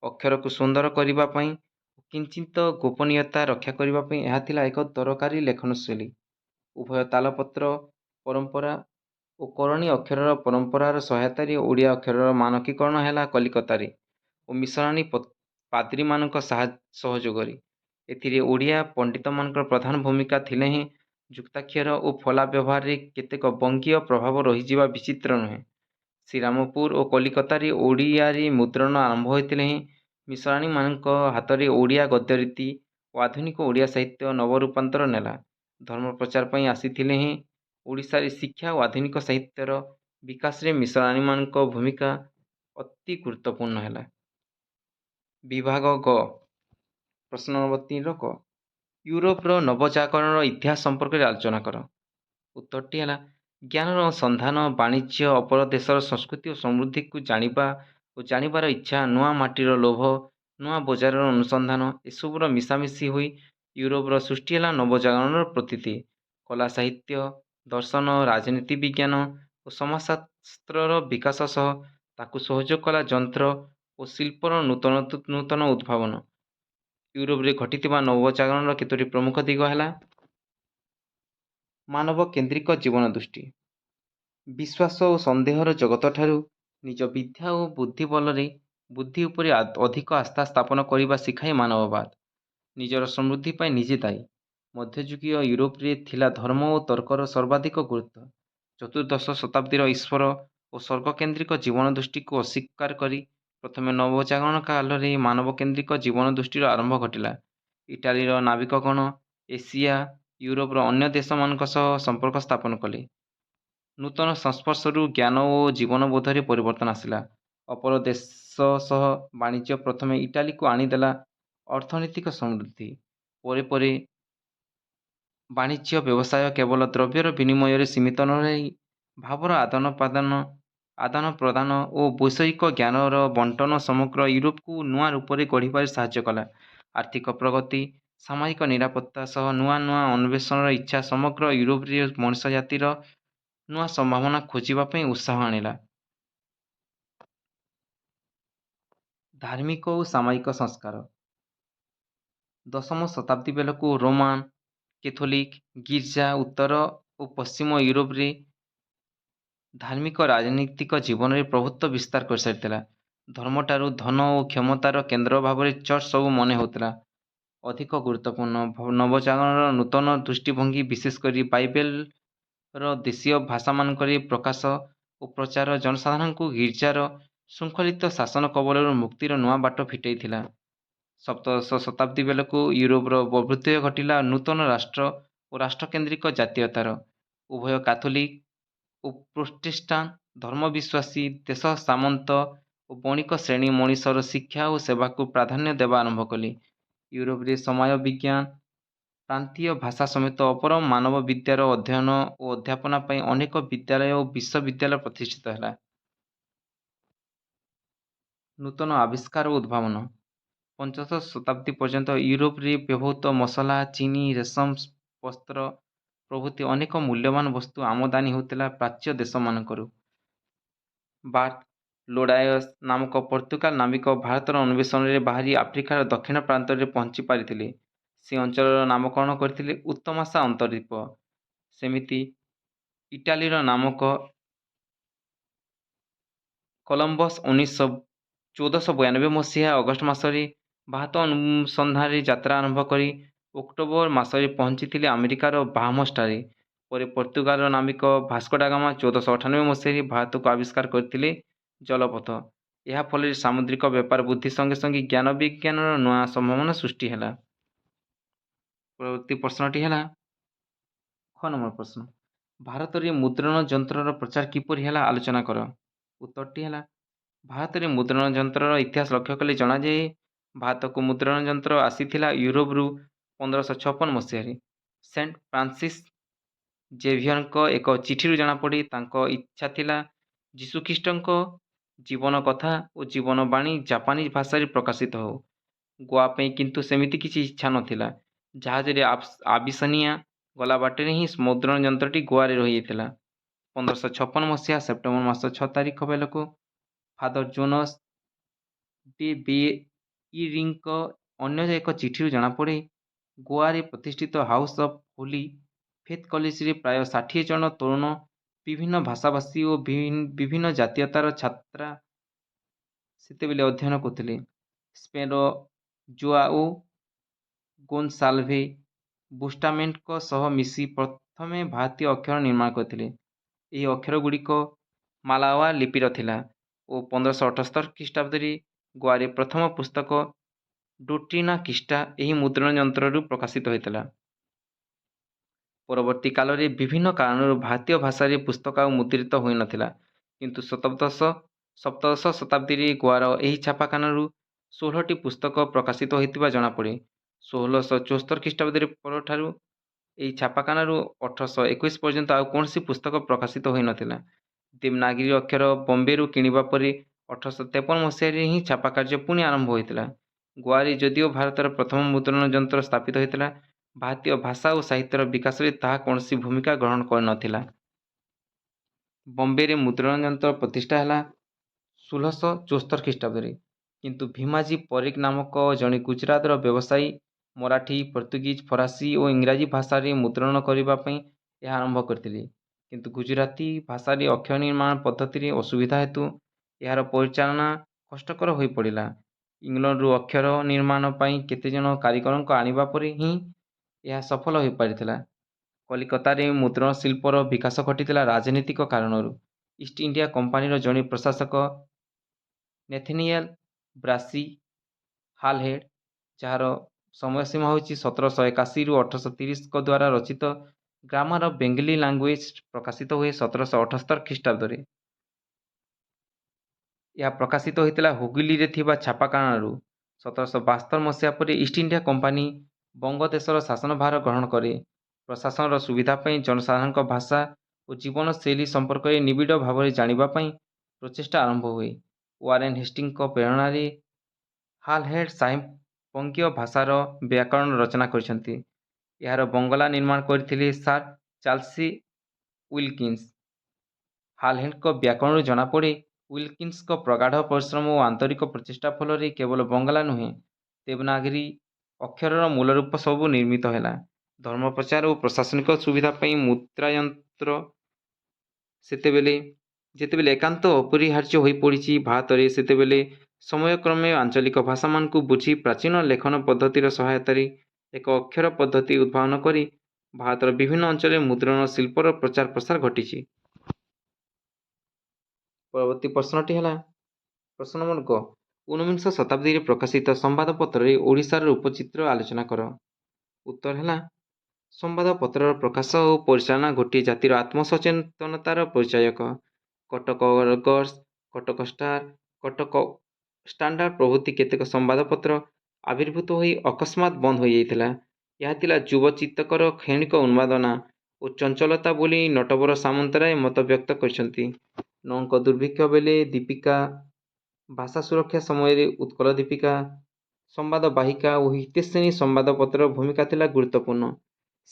ଅକ୍ଷରକୁ ସୁନ୍ଦର କରିବା ପାଇଁ ଓ କିଞ୍ଚିତ ଗୋପନୀୟତା ରକ୍ଷା କରିବା ପାଇଁ ଏହା ଥିଲା ଏକ ଦରକାରୀ ଲେଖନ ଶୈଳୀ। ଉଭୟ ତାଳପତ୍ର ପରମ୍ପରା ଓ କରଣୀ ଅକ୍ଷରର ପରମ୍ପରାର ସହାୟତାରେ ଓଡ଼ିଆ ଅକ୍ଷରର ମାନକୀକରଣ ହେଲା କଲିକତାରେ ଓ ମିଶନାରୀ ପାଦ୍ରୀମାନଙ୍କ ସହଯୋଗରେ। ଏଥିରେ ଓଡ଼ିଆ ପଣ୍ଡିତମାନଙ୍କର ପ୍ରଧାନ ଭୂମିକା ଥିଲେ ହେଁ ଯୁକ୍ତାକ୍ଷର ଓ ଫଳା ବ୍ୟବହାରରେ କେତେକ ବଙ୍ଗୀୟ ପ୍ରଭାବ ରହିଯିବା ବିଚିତ୍ର ନୁହେଁ। ଶ୍ରୀରାମପୁର ଓ କଲିକତାରେ ଓଡ଼ିଆରେ ମୁଦ୍ରଣ ଆରମ୍ଭ ହୋଇଥିଲେ ହେଁ ମିଶନାରୀମାନଙ୍କ ହାତରେ ଓଡ଼ିଆ ଗଦ୍ୟରୀତି ଓ ଆଧୁନିକ ଓଡ଼ିଆ ସାହିତ୍ୟ ନବରୂପାନ୍ତର ନେଲା। ଧର୍ମ ପ୍ରଚାର ପାଇଁ ଆସିଥିଲେ ହେଁ ଓଡ଼ିଶାରେ ଶିକ୍ଷା ଓ ଆଧୁନିକ ସାହିତ୍ୟର ବିକାଶରେ ମିଶନାରୀମାନଙ୍କ ଭୂମିକା ଅତି ଗୁରୁତ୍ୱପୂର୍ଣ୍ଣ ହେଲା। ବିଭାଗ ଗ, ପ୍ରଶ୍ନ ନମ୍ବର 3ର କ, ୟୁରୋପର ନବଜାଗରଣର ଇତିହାସ ସମ୍ପର୍କରେ ଆଲୋଚନା କର। ଉତ୍ତରଟି ହେଲା ଜ୍ଞାନର ସନ୍ଧାନ, ବାଣିଜ୍ୟ, ଅପର ଦେଶର ସଂସ୍କୃତି ଓ ସମୃଦ୍ଧିକୁ ଜାଣିବା ଓ ଜାଣିବାର ଇଚ୍ଛା, ନୂଆ ମାଟିର ଲୋଭ, ନୂଆ ବଜାରର ଅନୁସନ୍ଧାନ ଏସବୁର ମିଶାମିଶି ହୋଇ ୟୁରୋପର ସୃଷ୍ଟି ହେଲା ନବଜାଗରଣର ପ୍ରତୀତି। କଲା, ସାହିତ୍ୟ, ଦର୍ଶନ, ରାଜନୀତି ବିଜ୍ଞାନ ଓ ସମାଜଶାସ୍ତ୍ରର ବିକାଶ ସହ ତାକୁ ସହଯୋଗ କଲା ଯନ୍ତ୍ର ଓ ଶିଳ୍ପର ନୂତନ ଉଦ୍ଭାବନ। ୟୁରୋପରେ ଘଟିଥିବା ନବଜାଗରଣର କେତୋଟି ପ୍ରମୁଖ ଦିଗ ହେଲା ମାନବ କେନ୍ଦ୍ରିକ ଜୀବନ ଦୃଷ୍ଟି। ବିଶ୍ୱାସ ଓ ସନ୍ଦେହର ଜଗତଠାରୁ ନିଜ ବିଦ୍ୟା ଓ ବୁଦ୍ଧି ବଳରେ ବୁଦ୍ଧି ଉପରେ ଅଧିକ ଆସ୍ଥା ସ୍ଥାପନ କରିବା ଶିଖାଏ ମାନବବାଦ। ନିଜର ସମୃଦ୍ଧି ପାଇଁ ନିଜେ ଦାୟୀ। ମଧ୍ୟଯୁଗୀୟ ୟୁରୋପରେ ଥିଲା ଧର୍ମ ଓ ତର୍କର ସର୍ବାଧିକ ଗୁରୁତ୍ୱ। ଚତୁର୍ଦ୍ଦଶ ଶତାବ୍ଦୀର ଈଶ୍ୱର ଓ ସ୍ୱର୍ଗକେନ୍ଦ୍ରିକ ଜୀବନ ଦୃଷ୍ଟିକୁ ଅସ୍ୱୀକାର କରି ପ୍ରଥମେ ନବଜାଗରଣ କାଳରେ ମାନବକେନ୍ଦ୍ରିକ ଜୀବନ ଦୃଷ୍ଟିର ଆରମ୍ଭ ଘଟିଲା। ଇଟାଲୀର ନାବିକଗଣ ଏସିଆ, ୟୁରୋପର ଅନ୍ୟ ଦେଶମାନଙ୍କ ସହ ସମ୍ପର୍କ ସ୍ଥାପନ କଲେ। ନୂତନ ସଂସ୍ପର୍ଶରୁ ଜ୍ଞାନ ଓ ଜୀବନବୋଧରେ ପରିବର୍ତ୍ତନ ଆସିଲା। ଅପର ଦେଶ ସହ ବାଣିଜ୍ୟ ପ୍ରଥମେ ଇଟାଲୀକୁ ଆଣିଦେଲା ଅର୍ଥନୈତିକ ସମୃଦ୍ଧି। ପରେ ପରେ ବାଣିଜ୍ୟ ବ୍ୟବସାୟ କେବଳ ଦ୍ରବ୍ୟର ବିନିମୟରେ ସୀମିତ ନ ରହି ଭାବର ଆଦାନ ପ୍ରଦାନ ଓ ବୈଷୟିକ ଜ୍ଞାନର ବଣ୍ଟନ ସମଗ୍ର ୟୁରୋପକୁ ନୂଆ ରୂପରେ ଗଢ଼ିବାରେ ସାହାଯ୍ୟ କଲା। ଆର୍ଥିକ ପ୍ରଗତି, ସାମାଜିକ ନିରାପତ୍ତା ସହ ନୂଆ ନୂଆ ଅନ୍ୱେଷଣର ଇଚ୍ଛା ସମଗ୍ର ୟୁରୋପରେ ମଣିଷ ଜାତିର ନୂଆ ସମ୍ଭାବନା ଖୋଜିବା ପାଇଁ ଉତ୍ସାହ ଆଣିଲା। ଧାର୍ମିକ ଓ ସାମାଜିକ ସଂସ୍କାର। ଦଶମ ଶତାବ୍ଦୀ ବେଳକୁ ରୋମାନ କ୍ୟାଥୋଲିକ୍ ଗିର୍ଜା ଉତ୍ତର ଓ ପଶ୍ଚିମ ୟୁରୋପରେ ଧାର୍ମିକ ରାଜନୈତିକ ଜୀବନରେ ପ୍ରଭୁତ୍ୱ ବିସ୍ତାର କରିସାରିଥିଲା। ଧର୍ମଠାରୁ ଧନ ଓ କ୍ଷମତାର କେନ୍ଦ୍ର ଭାବରେ ଚର୍ଚ୍ଚ ସବୁ ମନେ ହେଉଥିଲା। ଅଧିକ ଗୁରୁତ୍ୱପୂର୍ଣ୍ଣ ନବଜାଗରଣର ନୂତନ ଦୃଷ୍ଟିଭଙ୍ଗୀ ବିଶେଷ କରି ବାଇବେଲର ଦେଶୀୟ ଭାଷାମାନଙ୍କରେ ପ୍ରକାଶ ଓ ପ୍ରଚାର ଜନସାଧାରଣଙ୍କୁ ଗିର୍ଜାର ଶୃଙ୍ଖଳିତ ଶାସନ କବଳରୁ ମୁକ୍ତିର ନୂଆ ବାଟ ଫିଟାଇଥିଲା। ସପ୍ତଦଶ ଶତାବ୍ଦୀ ବେଳକୁ ୟୁରୋପର ବୈଭୃତ୍ୟ ଘଟିଲା ନୂତନ ରାଷ୍ଟ୍ର ଓ ରାଷ୍ଟ୍ରକେନ୍ଦ୍ରିକ ଜାତୀୟତାର। ଉଭୟ କାଥୋଲିକ୍ ଓ ପ୍ରୋଟେଷ୍ଟାଣ୍ଟ ଧର୍ମବିଶ୍ୱାସୀ ଦେଶ ସାମନ୍ତ ଓ ବଣିକ ଶ୍ରେଣୀ ମଣିଷର ଶିକ୍ଷା ଓ ସେବାକୁ ପ୍ରାଧାନ୍ୟ ଦେବା ଆରମ୍ଭ କଲେ। ୟୁରୋପରେ ସମାଜ ବିଜ୍ଞାନ, ପ୍ରାନ୍ତୀୟ ଭାଷା ସମେତ ଅପର ମାନବ ବିଦ୍ୟାର ଅଧ୍ୟୟନ ଓ ଅଧ୍ୟାପନା ପାଇଁ ଅନେକ ବିଦ୍ୟାଳୟ ଓ ବିଶ୍ୱବିଦ୍ୟାଳୟ ପ୍ରତିଷ୍ଠିତ ହେଲା। ନୂତନ ଆବିଷ୍କାର ଓ ଉଦ୍ଭାବନ। ପଞ୍ଚଦଶ ଶତାବ୍ଦୀ ପର୍ଯ୍ୟନ୍ତ ୟୁରୋପରେ ବ୍ୟବହୃତ ମସଲା, ଚିନି, ରେଶମ ବସ୍ତ୍ର ପ୍ରଭୃତି ଅନେକ ମୂଲ୍ୟବାନ ବସ୍ତୁ ଆମଦାନୀ ହେଉଥିଲା ପ୍ରାଚ୍ୟ ଦେଶମାନଙ୍କରୁ। ବାର୍ଥଲୋଡାୟସ୍ ନାମକ ପର୍ତ୍ତୁଗାଲ ନାବିକ ଭାରତର ଅନ୍ୱେଷଣରେ ବାହାରି ଆଫ୍ରିକାର ଦକ୍ଷିଣ ପ୍ରାନ୍ତରେ ପହଞ୍ଚି ପାରିଥିଲେ। ସେ ଅଞ୍ଚଳର ନାମକରଣ କରିଥିଲେ ଉତ୍ତମାସା ଅନ୍ତର୍ଦ୍ୱୀପ। ସେମିତି ଇଟାଲୀର ନାମକ କଲମ୍ବସ୍ 1492 ମସିହା ଅଗଷ୍ଟ ମାସରେ ଭାରତ ଅନୁସନ୍ଧାନରେ ଯାତ୍ରା ଆରମ୍ଭ କରି ଅକ୍ଟୋବର ମାସରେ ପହଞ୍ଚିଥିଲେ ଆମେରିକାର ବାହାମସଠାରେ। ପରେ ପର୍ତ୍ତୁଗାଲର ନାବିକ ଭାସ୍କୋ ଡା ଗାମା 1498 ମସିହାରେ ଭାରତକୁ ଆବିଷ୍କାର କରିଥିଲେ ଜଳପଥ। ଏହା ଫଳରେ ସାମୁଦ୍ରିକ ବେପାର ବୃଦ୍ଧି ସଙ୍ଗେ ସଙ୍ଗେ ଜ୍ଞାନ ବିଜ୍ଞାନର ନୂଆ ସମ୍ଭାବନା ସୃଷ୍ଟି ହେଲା। ପରବର୍ତ୍ତୀ ପ୍ରଶ୍ନଟି ହେଲା ख ନମ୍ବର ପ୍ରଶ୍ନ। ଭାରତରେ ମୁଦ୍ରଣ ଯନ୍ତ୍ରର ପ୍ରଚାର କିପରି ହେଲା ଆଲୋଚନା କର। ଉତ୍ତରଟି ହେଲା ଭାରତରେ ମୁଦ୍ରଣ ଯନ୍ତ୍ରର ଇତିହାସ ଲକ୍ଷ୍ୟ କଲେ ଜଣାଯାଏ ଭାରତକୁ ମୁଦ୍ରଣ ଯନ୍ତ୍ର ଆସିଥିଲା ୟୁରୋପରୁ 1556 ମସିହାରେ। ସେଣ୍ଟ ଫ୍ରାନ୍ସିସ୍ ଜେଭିୟରଙ୍କ ଏକ ଚିଠିରୁ ଜଣାପଡ଼େ ତାଙ୍କ ଇଚ୍ଛା ଥିଲା ଯୀଶୁଖ୍ରୀଷ୍ଟଙ୍କ ଜୀବନ କଥା ଓ ଜୀବନବାଣୀ ଜାପାନୀଜ ଭାଷାରେ ପ୍ରକାଶିତ ହେଉ। ଗୋଆ ପାଇଁ କିନ୍ତୁ ସେମିତି କିଛି ଇଚ୍ଛା ନଥିଲା। ଜାହାଜରେ ଆବିସିନିଆ ଗଲା ବାଟରେ ହିଁ ମୁଦ୍ରଣ ଯନ୍ତ୍ରଟି ଗୋଆରେ ରହିଯାଇଥିଲା। 1556 ମସିହା ସେପ୍ଟେମ୍ବର ମାସ 6 ତାରିଖ ବେଳକୁ ଫାଦର ଜୋନସ୍ ଡେ ବେଇରିଙ୍କ ଅନ୍ୟ ଏକ ଚିଠିରୁ ଜଣାପଡ଼େ ଗୋଆରେ ପ୍ରତିଷ୍ଠିତ ହାଉସ୍ ଅଫ୍ ହୋଲି ଫେଥ୍ କଲେଜରେ ପ୍ରାୟ 60 ଜଣ ତରୁଣ ବିଭିନ୍ନ ଭାଷାଭାଷୀ ଓ ବିଭିନ୍ନ ଜାତୀୟତାର ଛାତ୍ରା ସେତେବେଳେ ଅଧ୍ୟୟନ କରୁଥିଲେ। ସ୍ପେନ୍ର ଜୋଆଓ ଗୋନସାଲଭେ ବୁଷ୍ଟାମେଣ୍ଟଙ୍କ ସହ ମିଶି ପ୍ରଥମେ ଭାରତୀୟ ଅକ୍ଷର ନିର୍ମାଣ କରିଥିଲେ। ଏହି ଅକ୍ଷରଗୁଡ଼ିକ ମାଲାୱା ଲିପିର ଥିଲା ଓ 1578 ଖ୍ରୀଷ୍ଟାବ୍ଦରେ ଗୋଆରେ ପ୍ରଥମ ପୁସ୍ତକ ଡୋଟ୍ରିନା ଖ୍ରୀଷ୍ଟା ଏହି ମୁଦ୍ରଣ ଯନ୍ତ୍ରରୁ ପ୍ରକାଶିତ ହୋଇଥିଲା। ପରବର୍ତ୍ତୀ କାଳରେ ବିଭିନ୍ନ କାରଣରୁ ଭାରତୀୟ ଭାଷାରେ ପୁସ୍ତକ ଆଉ ମୁଦ୍ରିତ ହୋଇନଥିଲା, କିନ୍ତୁ ସପ୍ତଦଶ ଶତାବ୍ଦୀରେ ଗୋଆର ଏହି ଛାପାଖାନାରୁ 16ଟି ପୁସ୍ତକ ପ୍ରକାଶିତ ହୋଇଥିବା ଜଣାପଡ଼େ। 1674 ଖ୍ରୀଷ୍ଟାବ୍ଦରେ ପରଠାରୁ ଏହି ଛାପାଖାନାରୁ 1821 ପର୍ଯ୍ୟନ୍ତ ଆଉ କୌଣସି ପୁସ୍ତକ ପ୍ରକାଶିତ ହୋଇନଥିଲା। ଦେବନାଗରୀ ଅକ୍ଷର ବମ୍ବେରୁ କିଣିବା ପରେ 1853 ମସିହାରେ ହିଁ ଛାପା କାର୍ଯ୍ୟ ପୁଣି ଆରମ୍ଭ ହୋଇଥିଲା। ଗୋଆରେ ଯଦିଓ ଭାରତର ପ୍ରଥମ ମୁଦ୍ରଣ ଯନ୍ତ୍ର ସ୍ଥାପିତ ହୋଇଥିଲା, ଭାରତୀୟ ଭାଷା ଓ ସାହିତ୍ୟର ବିକାଶରେ ତାହା କୌଣସି ଭୂମିକା ଗ୍ରହଣ କରିନଥିଲା। ବମ୍ବେରେ ମୁଦ୍ରଣ ଯନ୍ତ୍ର ପ୍ରତିଷ୍ଠା ହେଲା 1674 ଖ୍ରୀଷ୍ଟାବ୍ଦରେ, କିନ୍ତୁ ଭୀମାଜୀ ପରିକ୍ ନାମକ ଜଣେ ଗୁଜରାଟର ବ୍ୟବସାୟୀ ମରାଠୀ, ପର୍ତ୍ତୁଗୀଜ, ଫରାସୀ ଓ ଇଂରାଜୀ ଭାଷାରେ ମୁଦ୍ରଣ କରିବା ପାଇଁ ଏହା ଆରମ୍ଭ କରିଥିଲେ। କିନ୍ତୁ ଗୁଜରାତୀ ଭାଷାରେ ଅକ୍ଷର ନିର୍ମାଣ ପଦ୍ଧତିରେ ଅସୁବିଧା ହେତୁ ଏହାର ପରିଚାଳନା କଷ୍ଟକର ହୋଇପଡ଼ିଲା। ଇଂଲଣ୍ଡରୁ ଅକ୍ଷର ନିର୍ମାଣ ପାଇଁ କେତେଜଣ କାରିଗରଙ୍କୁ ଆଣିବା ପରେ ହିଁ ଏହା ସଫଳ ହୋଇପାରିଥିଲା। କଲିକତାରେ ମୁଦ୍ରଣ ଶିଳ୍ପର ବିକାଶ ଘଟିଥିଲା ରାଜନୈତିକ କାରଣରୁ। ଇଷ୍ଟ ଇଣ୍ଡିଆ କମ୍ପାନୀର ଜଣେ ପ୍ରଶାସକ ନେଥନିଏଲ୍ ବ୍ରାସି ହାଲହେଡ୍, ଯାହାର ସମୟସୀମା ହେଉଛି 1781 ରୁ 1830 ଦ୍ୱାରା ରଚିତ ଗ୍ରାମାର ଅଫ୍ ବେଙ୍ଗଲି ଲାଙ୍ଗୁଏଜ ପ୍ରକାଶିତ ହୁଏ 1778 ଖ୍ରୀଷ୍ଟାବ୍ଦରେ। ଏହା ପ୍ରକାଶିତ ହୋଇଥିଲା ହୁଗୁଲିରେ ଥିବା ଛାପାଖାନାରୁ। 1772 ମସିହା ପରେ ଇଷ୍ଟ ଇଣ୍ଡିଆ କମ୍ପାନୀ ବଙ୍ଗ ଦେଶର ଶାସନଭାର ଗ୍ରହଣ କରେ। ପ୍ରଶାସନର ସୁବିଧା ପାଇଁ ଜନସାଧାରଣଙ୍କ ଭାଷା ଓ ଜୀବନଶୈଳୀ ସମ୍ପର୍କରେ ନିବିଡ଼ ଭାବରେ ଜାଣିବା ପାଇଁ ପ୍ରଚେଷ୍ଟା ଆରମ୍ଭ ହୁଏ। ୱାରେନ୍ ହେଷ୍ଟିଙ୍ଗଙ୍କ ପ୍ରେରଣାରେ ହାଲହେଡ୍ ବଙ୍ଗୀୟ ଭାଷାର ବ୍ୟାକରଣ ରଚନା କରିଛନ୍ତି। ଏହାର ବଙ୍ଗଳା ନିର୍ମାଣ କରିଥିଲେ ସାର୍ ଚାର୍ଲ୍ସ ୱିଲକିନ୍ସ। ହାଲହେଡ୍ଙ୍କ ବ୍ୟାକରଣରୁ ଜଣାପଡ଼େ, ୱିଲକିନ୍ସଙ୍କ ପ୍ରଗାଢ଼ ପରିଶ୍ରମ ଓ ଆନ୍ତରିକ ପ୍ରଚେଷ୍ଟା ଫଳରେ କେବଳ ବଙ୍ଗଳା ନୁହେଁ, ଦେବନାଗରୀ ଅକ୍ଷରର ମୂଳରୂପ ସବୁ ନିର୍ମିତ ହେଲା। ଧର୍ମପ୍ରଚାର ଓ ପ୍ରଶାସନିକ ସୁବିଧା ପାଇଁ ମୁଦ୍ରାଯନ୍ତ୍ର ଯେତେବେଳେ ଏକାନ୍ତ ଅପରିହାର୍ଯ୍ୟ ହୋଇପଡ଼ିଛି ଭାରତରେ, ସେତେବେଳେ ସମୟକ୍ରମେ ଆଞ୍ଚଳିକ ଭାଷାମାନଙ୍କୁ ବୁଝି ପ୍ରାଚୀନ ଲେଖନ ପଦ୍ଧତିର ସହାୟତାରେ ଏକ ଅକ୍ଷର ପଦ୍ଧତି ଉଦ୍ଭାବନ କରି ଭାରତର ବିଭିନ୍ନ ଅଞ୍ଚଳରେ ମୁଦ୍ରଣ ଶିଳ୍ପର ପ୍ରଚାର ପ୍ରସାର ଘଟିଛି। ପରବର୍ତ୍ତୀ ପ୍ରଶ୍ନଟି ହେଲା ପ୍ରଶ୍ନ ନମ୍ବର ଗ। ଊନବିଂଶ ଶତାବ୍ଦୀରେ ପ୍ରକାଶିତ ସମ୍ବାଦପତ୍ରରେ ଓଡ଼ିଶାର ରୂପଚିତ୍ର ଆଲୋଚନା କର। ଉତ୍ତର ହେଲା, ସମ୍ବାଦପତ୍ରର ପ୍ରକାଶ ଓ ପରିଚାଳନା ଗୋଟିଏ ଜାତିର ଆତ୍ମସଚେତନତାର ପରିଚାୟକ। Cuttack argus, Cuttack star, Cuttack standard ପ୍ରଭୃତି କେତେକ ସମ୍ବାଦପତ୍ର ଆବିର୍ଭୂତ ହୋଇ ଅକସ୍ମାତ୍ ବନ୍ଦ ହୋଇଯାଇଥିଲା। ଏହା ଥିଲା ଯୁବ ଚିତ୍ତକର କ୍ଷଣିକ ଉନ୍ମାଦନା ଓ ଚଞ୍ଚଳତା ବୋଲି ନଟବର ସାମନ୍ତରାୟ ମତବ୍ୟକ୍ତ କରିଛନ୍ତି। ନଅଙ୍କ ଦୁର୍ଭିକ୍ଷ ବେଳେ ଦୀପିକା, ଭାଷା ସୁରକ୍ଷା ସମୟରେ ଉତ୍କଳ ଦୀପିକା, ସମ୍ବାଦ ବାହିକା ଓ ହିତୈଷିଣୀ ସମ୍ବାଦପତ୍ରର ଭୂମିକା ଥିଲା ଗୁରୁତ୍ୱପୂର୍ଣ୍ଣ।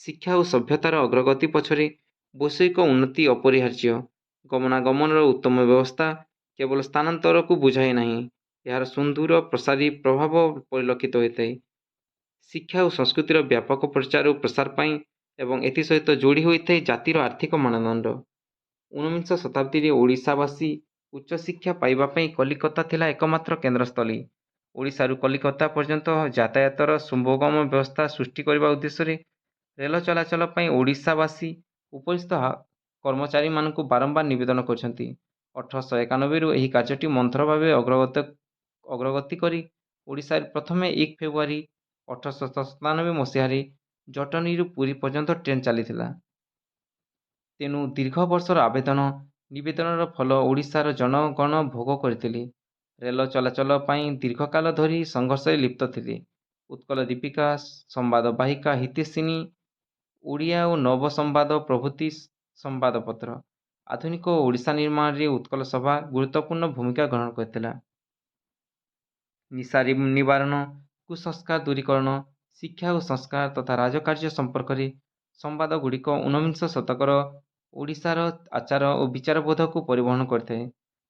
ଶିକ୍ଷା ଓ ସଭ୍ୟତାର ଅଗ୍ରଗତି ପଛରେ ବୈଷୟିକ ଉନ୍ନତି ଅପରିହାର୍ଯ୍ୟ। ଗମନାଗମନର ଉତ୍ତମ ବ୍ୟବସ୍ଥା କେବଳ ସ୍ଥାନାନ୍ତରକୁ ବୁଝାଏ ନାହିଁ, ଏହାର ସୁଦୂର ପ୍ରସାରୀ ପ୍ରଭାବ ପରିଲକ୍ଷିତ ହୋଇଥାଏ। ଶିକ୍ଷା ଓ ସଂସ୍କୃତିର ବ୍ୟାପକ ପ୍ରଚାର ଓ ପ୍ରସାର ପାଇଁ ଏବଂ ଏଥିସହିତ ଯୋଡ଼ି ହୋଇଥାଏ ଜାତିର ଆର୍ଥିକ ମାନଦଣ୍ଡ। ଊନବିଂଶ ଶତାବ୍ଦୀରେ ଓଡ଼ିଶାବାସୀ ଉଚ୍ଚଶିକ୍ଷା ପାଇବା ପାଇଁ କଲିକତା ଥିଲା ଏକମାତ୍ର କେନ୍ଦ୍ରସ୍ଥଳୀ। ଓଡ଼ିଶାରୁ କଲିକତା ପର୍ଯ୍ୟନ୍ତ ଯାତାୟାତର ସୁଗମ ବ୍ୟବସ୍ଥା ସୃଷ୍ଟି କରିବା ଉଦ୍ଦେଶ୍ୟରେ ରେଲ ଚଳାଚଳ ପାଇଁ ଓଡ଼ିଶାବାସୀ ଉପରିସ୍ଥ କର୍ମଚାରୀମାନଙ୍କୁ ବାରମ୍ବାର ନିବେଦନ କରିଛନ୍ତି। 1891ରୁ ଏହି କାର୍ଯ୍ୟଟି ମନ୍ଥର ଭାବେ ଅଗ୍ରଗତି କରି ଓଡ଼ିଶାରେ ପ୍ରଥମେ 1 ଫେବୃଆରୀ 1897 ମସିହାରେ ଜଟଣୀରୁ ପୁରୀ ପର୍ଯ୍ୟନ୍ତ ଟ୍ରେନ୍ ଚାଲିଥିଲା। ତେଣୁ ଦୀର୍ଘ ବର୍ଷର ଆବେଦନ ନିବେଦନର ଫଳ ଓଡ଼ିଶାର ଜନଗଣ ଭୋଗ କରିଥିଲେ। ରେଲ ଚଳାଚଳ ପାଇଁ ଦୀର୍ଘକାଳ ଧରି ସଂଘର୍ଷରେ ଲିପ୍ତ ଥିଲେ। ଉତ୍କଳ ଦୀପିକା, ସମ୍ବାଦ ବାହିକା, ହିତୈଷିଣୀ, ଓଡ଼ିଆ ଓ ନବ ସମ୍ବାଦ ପ୍ରଭୃତି ସମ୍ବାଦପତ୍ର। ଆଧୁନିକ ଓଡ଼ିଶା ନିର୍ମାଣରେ ଉତ୍କଳ ସଭା ଗୁରୁତ୍ୱପୂର୍ଣ୍ଣ ଭୂମିକା ଗ୍ରହଣ କରିଥିଲା। ନିଶା ନିବାରଣ, କୁସଂସ୍କାର ଦୂରୀକରଣ, ଶିକ୍ଷା ଓ ସଂସ୍କାର ତଥା ରାଜକାର୍ଯ୍ୟ ସମ୍ପର୍କରେ ସମ୍ବାଦଗୁଡ଼ିକ ଊନବିଂଶ ଶତକର ଓଡ଼ିଶାର ଆଚାର ଓ ବିଚାରବୋଧକୁ ପରିବହନ କରିଥାଏ।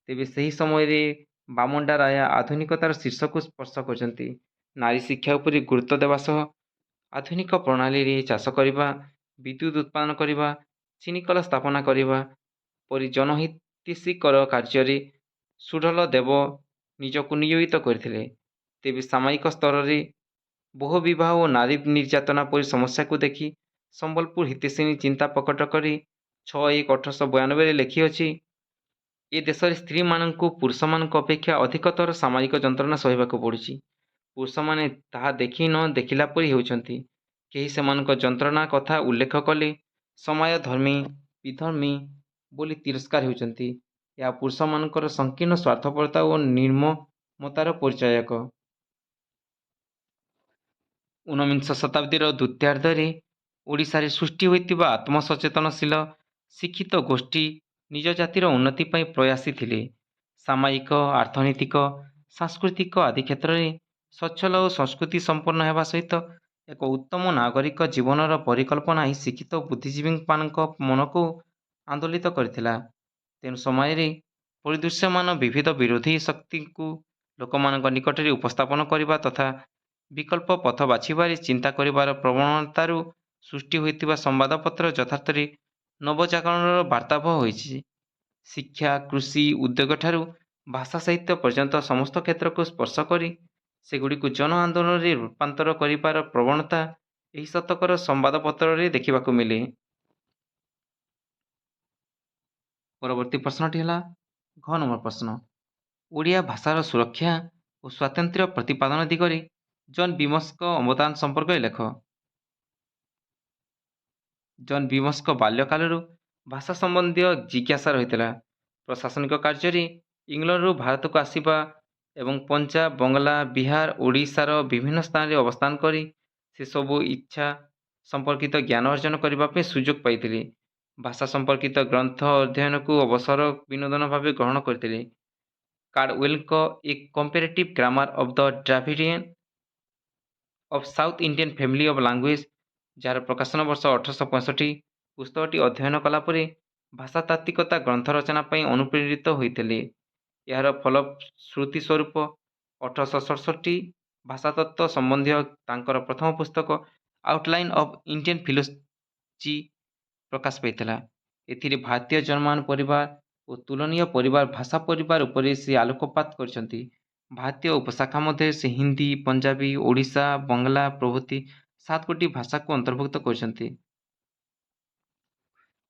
ତେବେ ସେହି ସମୟରେ ବାମଣ୍ଡା ରାୟ ଆଧୁନିକତାର ଶୀର୍ଷକୁ ସ୍ପର୍ଶ କରିଛନ୍ତି। ନାରୀ ଶିକ୍ଷା ଉପରେ ଗୁରୁତ୍ୱ ଦେବା ସହ ଆଧୁନିକ ପ୍ରଣାଳୀରେ ଚାଷ କରିବା, ବିଦ୍ୟୁତ୍ ଉତ୍ପାଦନ କରିବା, ଚିନିକଳ ସ୍ଥାପନା କରିବା ପରି ଜନହିତୈଷୀକର କାର୍ଯ୍ୟରେ ସୁଢଳ ଦେବ ନିଜକୁ ନିୟୋଜିତ କରିଥିଲେ। ତେବେ ସାମୟିକ ସ୍ତରରେ ବହୁବିବାହ ଓ ନାରୀ ନିର୍ଯାତନା ପରି ସମସ୍ୟାକୁ ଦେଖି ସମ୍ବଲପୁର ହିତୈଷିଣୀ ଚିନ୍ତା ପ୍ରକଟ କରି 6/1/1892ରେ ଲେଖିଅଛି, ଏ ଦେଶରେ ସ୍ତ୍ରୀମାନଙ୍କୁ ପୁରୁଷମାନଙ୍କ ଅପେକ୍ଷା ଅଧିକତର ସାମାଜିକ ଯନ୍ତ୍ରଣା ସହିବାକୁ ପଡ଼ୁଛି। ପୁରୁଷମାନେ ତାହା ଦେଖି ନ ଦେଖିଲା ପରି ହେଉଛନ୍ତି। କେହି ସେମାନଙ୍କ ଯନ୍ତ୍ରଣା କଥା ଉଲ୍ଲେଖ କଲେ ସମାଜଧର୍ମୀ, ବିଧର୍ମୀ ବୋଲି ତିରସ୍କାର ହେଉଛନ୍ତି। ଏହା ପୁରୁଷମାନଙ୍କର ସଂକୀର୍ଣ୍ଣ ସ୍ୱାର୍ଥପରତା ଓ ନିର୍ମମତାର ପରିଚାୟକ। ଊନବିଂଶ ଶତାବ୍ଦୀର ଦ୍ୱିତୀୟାର୍ଦ୍ଧରେ ଓଡ଼ିଶାରେ ସୃଷ୍ଟି ହୋଇଥିବା ଆତ୍ମସଚେତନଶୀଳ ଶିକ୍ଷିତ ଗୋଷ୍ଠୀ ନିଜ ଜାତିର ଉନ୍ନତି ପାଇଁ ପ୍ରୟାସୀ ଥିଲେ। ସାମାଜିକ, ଅର୍ଥନୈତିକ, ସାଂସ୍କୃତିକ ଆଦି କ୍ଷେତ୍ରରେ ସଚ୍ଛଳ ଓ ସଂସ୍କୃତି ସମ୍ପନ୍ନ ହେବା ସହିତ ଏକ ଉତ୍ତମ ନାଗରିକ ଜୀବନର ପରିକଳ୍ପନା ହିଁ ଶିକ୍ଷିତ ବୁଦ୍ଧିଜୀବୀମାନଙ୍କ ମନକୁ ଆନ୍ଦୋଳିତ କରିଥିଲା। ତେଣୁ ସମୟରେ ପରିଦୃଶ୍ୟମାନ ବିବିଧ ବିରୋଧୀ ଶକ୍ତିଙ୍କୁ ଲୋକମାନଙ୍କ ନିକଟରେ ଉପସ୍ଥାପନ କରିବା ତଥା ବିକଳ୍ପ ପଥ ବାଛିବାରେ ଚିନ୍ତା କରିବାର ପ୍ରବଣତାରୁ ସୃଷ୍ଟି ହୋଇଥିବା ସମ୍ବାଦପତ୍ର ଯଥାର୍ଥରେ ନବଜାଗରଣର ବାର୍ତ୍ତାବହ ହୋଇଛି। ଶିକ୍ଷା, କୃଷି, ଉଦ୍ୟୋଗଠାରୁ ଭାଷା ସାହିତ୍ୟ ପର୍ଯ୍ୟନ୍ତ ସମସ୍ତ କ୍ଷେତ୍ରକୁ ସ୍ପର୍ଶ କରି ସେଗୁଡ଼ିକୁ ଜନ ଆନ୍ଦୋଳନରେ ରୂପାନ୍ତର କରିବାର ପ୍ରବଣତା ଏହି ଶତକର ସମ୍ବାଦପତ୍ରରେ ଦେଖିବାକୁ ମିଳେ। ପରବର୍ତ୍ତୀ ପ୍ରଶ୍ନଟି ହେଲା ଘ ନମ୍ବର ପ୍ରଶ୍ନ। ଓଡ଼ିଆ ଭାଷାର ସୁରକ୍ଷା ଓ ସ୍ୱାତନ୍ତ୍ର୍ୟ ପ୍ରତିପାଦନ ଦିଗରେ ଜନ୍ ବିମସଙ୍କ ଅବଦାନ ସମ୍ପର୍କରେ ଲେଖ। ଜନ୍ ବିମସଙ୍କ ବାଲ୍ୟକାଳରୁ ଭାଷା ସମ୍ବନ୍ଧୀୟ ଜିଜ୍ଞାସା ରହିଥିଲା। ପ୍ରଶାସନିକ କାର୍ଯ୍ୟରେ ଇଂଲଣ୍ଡରୁ ଭାରତକୁ ଆସିବା ଏବଂ ପଞ୍ଜାବ, ବଙ୍ଗଳା, ବିହାର, ଓଡ଼ିଶାର ବିଭିନ୍ନ ସ୍ଥାନରେ ଅବସ୍ଥାନ କରି ସେସବୁ ଇଚ୍ଛା ସମ୍ପର୍କିତ ଜ୍ଞାନ ଅର୍ଜନ କରିବା ପାଇଁ ସୁଯୋଗ ପାଇଥିଲେ। ଭାଷା ସମ୍ପର୍କିତ ଗ୍ରନ୍ଥ ଅଧ୍ୟୟନକୁ ଅବସର ବିନୋଦନ ଭାବେ ଗ୍ରହଣ କରିଥିଲେ। କାର୍ଡୱେଲଙ୍କ a comparative grammar of the Dravidian of South Indian family of language, ଯାହାର ପ୍ରକାଶନ ବର୍ଷ 1865, ପୁସ୍ତକଟି ଅଧ୍ୟୟନ କଲାପରେ ଭାଷାତାତ୍ତ୍ୱିକତା ଗ୍ରନ୍ଥ ରଚନା ପାଇଁ ଅନୁପ୍ରେରିତ ହୋଇଥିଲେ। ଏହାର ଫଳଶ୍ରୁତି ସ୍ୱରୂପ 1867 ଭାଷାତତ୍ତ୍ୱ ସମ୍ବନ୍ଧୀୟ ତାଙ୍କର ପ୍ରଥମ ପୁସ୍ତକ ଆଉଟଲାଇନ୍ ଅଫ୍ ଇଣ୍ଡିଆନ୍ ଫିଲୋସଫି ପ୍ରକାଶ ପାଇଥିଲା। ଏଥିରେ ଭାରତୀୟ ଜର୍ମାନ ପରିବାର ଓ ତୁଳନୀୟ ପରିବାର ଭାଷା ପରିବାର ଉପରେ ସେ ଆଲୋକପାତ କରିଛନ୍ତି। ଭାରତୀୟ ଉପଶାଖା ମଧ୍ୟରେ ସେ ହିନ୍ଦୀ, ପଞ୍ଜାବୀ, ଓଡ଼ିଶା, ବଙ୍ଗଳା ପ୍ରଭୃତି 7 ଭାଷାକୁ ଅନ୍ତର୍ଭୁକ୍ତ କରିଛନ୍ତି।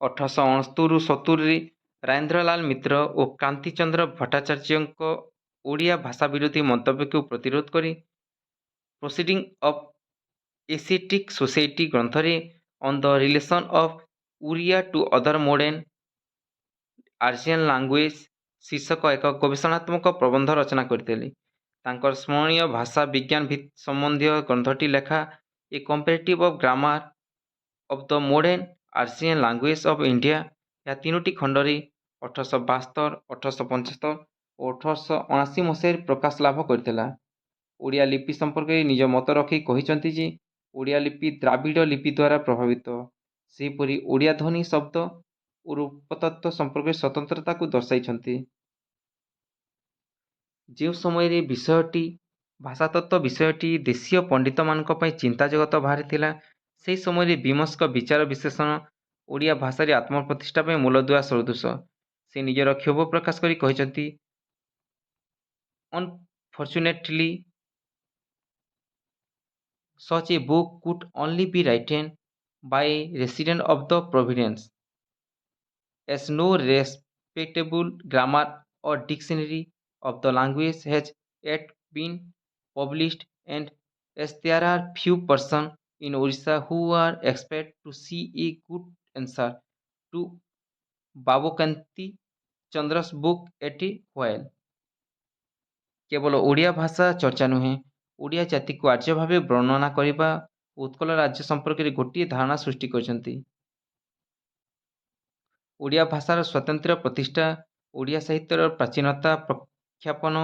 1869-70ରେ ରାଜେନ୍ଦ୍ରଲାଲ ମିତ୍ର ଓ କାନ୍ତିଚନ୍ଦ୍ର ଭଟ୍ଟାଚାର୍ଯ୍ୟଙ୍କ ଓଡ଼ିଆ ଭାଷା ବିରୋଧୀ ମନ୍ତବ୍ୟକୁ ପ୍ରତିରୋଧ କରି ପ୍ରୋସିଡିଂ ଅଫ୍ ଏସିଏଟିକ୍ ସୋସାଇଟି ଗ୍ରନ୍ଥରେ on the relation of Odia to other modern Aryan language ଶୀର୍ଷକ ଏକ ଗବେଷଣାତ୍ମକ ପ୍ରବନ୍ଧ ରଚନା କରିଥିଲେ। ତାଙ୍କର ସ୍ମରଣୀୟ ଭାଷା ବିଜ୍ଞାନ ସମ୍ବନ୍ଧୀୟ ଗ୍ରନ୍ଥଟି ଲେଖା a comparative of grammar of the modern Aryan language of India, ଏହା 3ଟି ଖଣ୍ଡରେ 1872, 1875 ଓ 1879 ମସିହାରେ ପ୍ରକାଶ ଲାଭ କରିଥିଲା। ଓଡ଼ିଆ ଲିପି ସମ୍ପର୍କରେ ନିଜ ମତ ରଖି କହିଛନ୍ତି ଯେ ଓଡ଼ିଆ ଲିପି ଦ୍ରାବିଡ଼ ଲିପି ଦ୍ୱାରା ପ୍ରଭାବିତ। ସେହିପରି ଓଡ଼ିଆ ଧ୍ୱନି, ଶବ୍ଦ ଓ ରୂପତତ୍ତ୍ୱ ସମ୍ପର୍କରେ ସ୍ୱତନ୍ତ୍ରତାକୁ ଦର୍ଶାଇଛନ୍ତି। ଯେଉଁ ସମୟରେ ଭାଷାତତ୍ତ୍ୱ ବିଷୟଟି ଦେଶୀୟ ପଣ୍ଡିତମାନଙ୍କ ପାଇଁ ଚିନ୍ତା ଜଗତ ବାହାରେ ଥିଲା, ସେହି ସମୟରେ ବିମସଙ୍କ ବିଚାର ବିଶ୍ଳେଷଣ ଓଡ଼ିଆ ଭାଷାରେ ଆତ୍ମପ୍ରତିଷ୍ଠା ପାଇଁ ମୂଳଦୁଆ ସଦୃଶ। ସେ ନିଜର କ୍ଷୋଭ ପ୍ରକାଶ କରି କହିଛନ୍ତି, unfortunately such a book could only be written by a resident of the province, as no respectable grammar or dictionary of the language has yet been published, and as there are few persons in Orissa who are expected to see a good answer to Babukanti Chandra's book at a while. କେବଳ ଓଡ଼ିଆ ଭାଷା ଚର୍ଚ୍ଚା ନୁହେଁ, ଓଡ଼ିଆ ଜାତିକୁ ଆର୍ଯ୍ୟ ଭାବେ ବର୍ଣ୍ଣନା କରିବା ଓ ଉତ୍କଳ ରାଜ୍ୟ ସମ୍ପର୍କରେ ଗୋଟିଏ ଧାରଣା ସୃଷ୍ଟି କରିଛନ୍ତି। ଓଡ଼ିଆ ଭାଷାର ସ୍ୱାତନ୍ତ୍ର୍ୟ ପ୍ରତିଷ୍ଠା, ଓଡ଼ିଆ ସାହିତ୍ୟର ପ୍ରାଚୀନତା ପ୍ରଖ୍ୟାପନ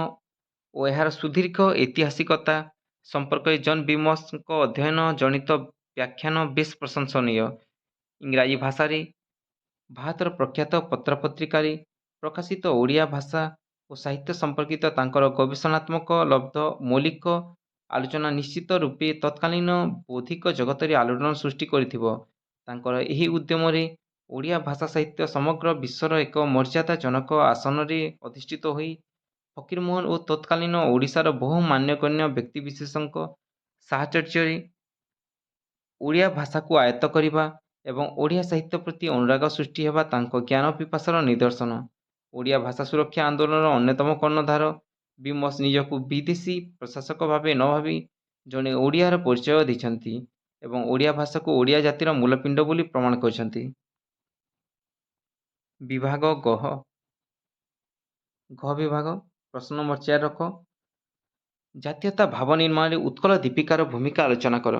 ଓ ଏହାର ସୁଦୀର୍ଘ ଐତିହାସିକତା ସମ୍ପର୍କରେ ଜନ୍ ବିମସଙ୍କ ଅଧ୍ୟୟନ ଜନିତ ବ୍ୟାଖ୍ୟାନ ବେଶ୍ ପ୍ରଶଂସନୀୟ। ଇଂରାଜୀ ଭାଷାରେ ଭାରତର ପ୍ରଖ୍ୟାତ ପତ୍ରପତ୍ରିକାରେ ପ୍ରକାଶିତ ଓଡ଼ିଆ ଭାଷା ଓ ସାହିତ୍ୟ ସମ୍ପର୍କିତ ତାଙ୍କର ଗବେଷଣାତ୍ମକ ଲବ୍ଧ ମୌଳିକ ଆଲୋଚନା ନିଶ୍ଚିତ ରୂପେ ତତ୍କାଳୀନ ବୌଦ୍ଧିକ ଜଗତରେ ଆଲୋଡ଼ନ ସୃଷ୍ଟି କରିଥିବ। ତାଙ୍କର ଏହି ଉଦ୍ୟମରେ ଓଡ଼ିଆ ଭାଷା ସାହିତ୍ୟ ସମଗ୍ର ବିଶ୍ୱର ଏକ ମର୍ଯ୍ୟାଦାଜନକ ଆସନରେ ଅଧିଷ୍ଠିତ ହୋଇ ଫକୀରମୋହନ ଓ ତତ୍କାଳୀନ ଓଡ଼ିଶାର ବହୁ ମାନ୍ୟଗଣ୍ୟ ବ୍ୟକ୍ତିବିଶେଷଙ୍କ ସାହଚର୍ଯ୍ୟରେ ଓଡ଼ିଆ ଭାଷାକୁ ଆୟତ୍ତ କରିବା ଏବଂ ଓଡ଼ିଆ ସାହିତ୍ୟ ପ୍ରତି ଅନୁରାଗ ସୃଷ୍ଟି ହେବା ତାଙ୍କ ଜ୍ଞାନ ପିପାସାର ନିଦର୍ଶନ। ଓଡ଼ିଆ ଭାଷା ସୁରକ୍ଷା ଆନ୍ଦୋଳନର ଅନ୍ୟତମ କର୍ଣ୍ଣଧାର ବିମସ ନିଜକୁ ବିଦେଶୀ ପ୍ରଶାସକ ଭାବେ ନ ଭାବି ଜଣେ ଓଡ଼ିଆର ପରିଚୟ ଦେଇଛନ୍ତି ଏବଂ ଓଡ଼ିଆ ଭାଷାକୁ ଓଡ଼ିଆ ଜାତିର ମୂଳପିଣ୍ଡ ବୋଲି ପ୍ରମାଣ କରିଛନ୍ତି। ବିଭାଗ ଘ ବିଭାଗ ପ୍ରଶ୍ନ ନମ୍ବର 4 ରଖ। ଜାତୀୟତା ଭାବ ନିର୍ମାଣରେ ଉତ୍କଳ ଦୀପିକାର ଭୂମିକା ଆଲୋଚନା କର।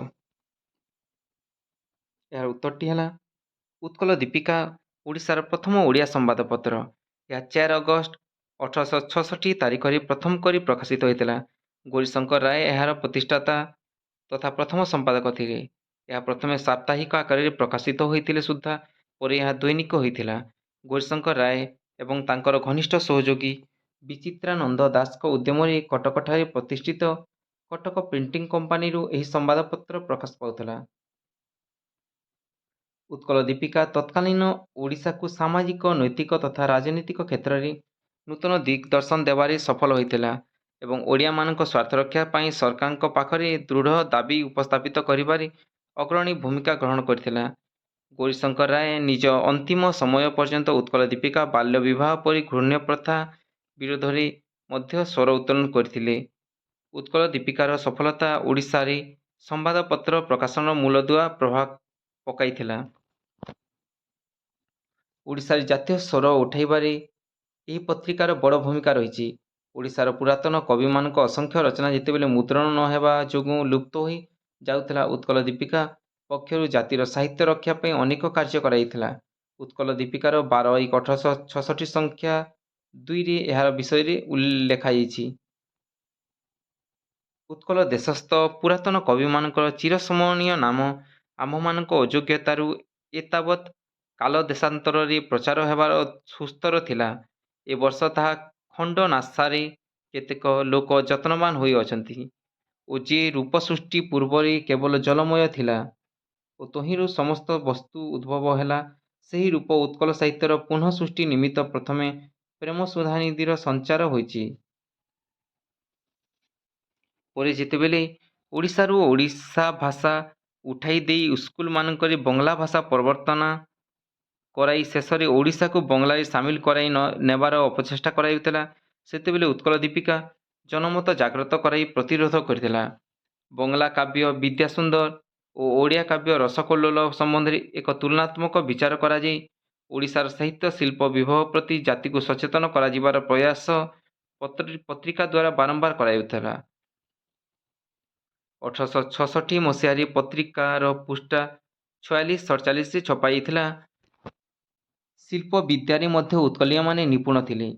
ଏହାର ଉତ୍ତରଟି ହେଲା ଉତ୍କଳ ଦୀପିକା ଓଡ଼ିଶାର ପ୍ରଥମ ଓଡ଼ିଆ ସମ୍ବାଦପତ୍ର। ଏହା 4 ଅଗଷ୍ଟ 1866 ତାରିଖରେ ପ୍ରଥମ କରି ପ୍ରକାଶିତ ହୋଇଥିଲା। ଗୌରୀଶଙ୍କର ରାୟ ଏହାର ପ୍ରତିଷ୍ଠାତା ତଥା ପ୍ରଥମ ସମ୍ପାଦକ ଥିଲେ। ଏହା ପ୍ରଥମେ ସାପ୍ତାହିକ ଆକାରରେ ପ୍ରକାଶିତ ହୋଇଥିଲେ ସୁଦ୍ଧା ପରେ ଏହା ଦୈନିକ ହୋଇଥିଲା। ଗୌରୀଶଙ୍କର ରାୟ ଏବଂ ତାଙ୍କର ଘନିଷ୍ଠ ସହଯୋଗୀ ବିଚିତ୍ରାନନ୍ଦ ଦାସଙ୍କ ଉଦ୍ୟମରେ କଟକଠାରେ ପ୍ରତିଷ୍ଠିତ କଟକ ପ୍ରିଣ୍ଟିଂ କମ୍ପାନୀରୁ ଏହି ସମ୍ବାଦପତ୍ର ପ୍ରକାଶ ପାଉଥିଲା। ଉତ୍କଳ ଦୀପିକା ତତ୍କାଳୀନ ଓଡ଼ିଶାକୁ ସାମାଜିକ, ନୈତିକ ତଥା ରାଜନୈତିକ କ୍ଷେତ୍ରରେ ନୂତନ ଦିଗ୍ଦର୍ଶନ ଦେବାରେ ସଫଳ ହୋଇଥିଲା ଏବଂ ଓଡ଼ିଆମାନଙ୍କ ସ୍ୱାର୍ଥରକ୍ଷା ପାଇଁ ସରକାରଙ୍କ ପାଖରେ ଦୃଢ଼ ଦାବି ଉପସ୍ଥାପିତ କରିବାରେ ଅଗ୍ରଣୀ ଭୂମିକା ଗ୍ରହଣ କରିଥିଲା। ଗୌରୀଶଙ୍କର ରାୟ ନିଜ ଅନ୍ତିମ ସମୟ ପର୍ଯ୍ୟନ୍ତ ଉତ୍କଳ ଦୀପିକା ବାଲ୍ୟ ବିବାହ ପରି ଘୃଣ୍ୟ ପ୍ରଥା ବିରୋଧରେ ମଧ୍ୟ ସ୍ୱର ଉତ୍ତୋଳନ କରିଥିଲେ। ଉତ୍କଳ ଦୀପିକାର ସଫଳତା ଓଡ଼ିଶାରେ ସମ୍ବାଦପତ୍ର ପ୍ରକାଶନର ମୂଳଦୁଆ ପ୍ରଭାବ ପକାଇଥିଲା। ଓଡ଼ିଶାରେ ଜାତୀୟ ସ୍ୱର ଉଠାଇବାରେ ଏହି ପତ୍ରିକାର ବଡ଼ ଭୂମିକା ରହିଛି। ଓଡ଼ିଶାର ପୁରାତନ କବିମାନଙ୍କ ଅସଂଖ୍ୟ ରଚନା ଯେତେବେଳେ ମୁଦ୍ରଣ ନ ହେବା ଯୋଗୁଁ ଲୁପ୍ତ ହୋଇ ଯାଉଥିଲା, ଉତ୍କଳ ଦୀପିକା ପକ୍ଷରୁ ଜାତିର ସାହିତ୍ୟ ରକ୍ଷା ପାଇଁ ଅନେକ କାର୍ଯ୍ୟ କରାଯାଇଥିଲା। ଉତ୍କଳ ଦୀପିକାର 12/1/1866 ସଂଖ୍ୟା 2ରେ ଏହାର ବିଷୟରେ ଲେଖାଯାଇଛି। ଉତ୍କଳ ଦେଶସ୍ଥ ପୁରାତନ କବିମାନଙ୍କର ଚିରସ୍ମରଣୀୟ ନାମ ଆମ୍ଭମାନଙ୍କ ଅଯୋଗ୍ୟତାରୁ ଏତାବତ୍ କାଳଦେଶାନ୍ତରରେ ପ୍ରଚାର ହେବାର ସୁସ୍ଥର ଥିଲା। ଏ ବର୍ଷ ତାହା ଖଣ୍ଡ ନାସାରେ କେତେକ ଲୋକ ଯତ୍ନବାନ ହୋଇ ଅଛନ୍ତି ଓ ଯେ ରୂପ ସୃଷ୍ଟି ପୂର୍ବରେ କେବଳ ଜଲମୟ ଥିଲା ଓ ତହିଁରୁ ସମସ୍ତ ବସ୍ତୁ ଉଦ୍ଭବ ହେଲା, ସେହି ରୂପ ଉତ୍କଳ ସାହିତ୍ୟର ପୁନଃ ସୃଷ୍ଟି ନିମିତ୍ତ ପ୍ରଥମେ ପ୍ରେମ ସୁଧାନିଧିର ସଞ୍ଚାର ହୋଇଛି। ପରେ ଯେତେବେଳେ ଓଡ଼ିଶାରୁ ଓଡ଼ିଶା ଭାଷା ଉଠାଇ ଦେଇ ସ୍କୁଲମାନଙ୍କରେ ବଙ୍ଗଳା ଭାଷା ପ୍ରବର୍ତ୍ତନା କରାଇ ଶେଷରେ ଓଡ଼ିଶାକୁ ବଙ୍ଗଳାରେ ସାମିଲ କରାଇ ନେବାର ଅପଚେଷ୍ଟା କରାଯାଉଥିଲା, ସେତେବେଳେ ଉତ୍କଳ ଦୀପିକା ଜନମତ ଜାଗ୍ରତ କରାଇ ପ୍ରତିରୋଧ କରିଥିଲା। ବଙ୍ଗଳା କାବ୍ୟ ବିଦ୍ୟାସୁନ୍ଦର ଓ ଓଡ଼ିଆ କାବ୍ୟ ରସକଲ୍ଲୋଳ ସମ୍ବନ୍ଧରେ ଏକ ତୁଳନାତ୍ମକ ବିଚାର କରାଯାଇ ଓଡ଼ିଶାର ସାହିତ୍ୟ ଶିଳ୍ପ ବିଭବ ପ୍ରତି ଜାତିକୁ ସଚେତନ କରାଯିବାର ପ୍ରୟାସ ପତ୍ରିକା ଦ୍ୱାରା ବାରମ୍ବାର କରାଯାଉଥିଲା। 1866 ମସିହାରେ ପତ୍ରିକାର ପୃଷ୍ଠା 46-47ରେ ଛପାଯାଇଥିଲା। ଶିଳ୍ପ ବିଦ୍ୟାରେ ମଧ୍ୟ ଉତ୍କଳୀୟମାନେ ନିପୁଣ ଥିଲେ।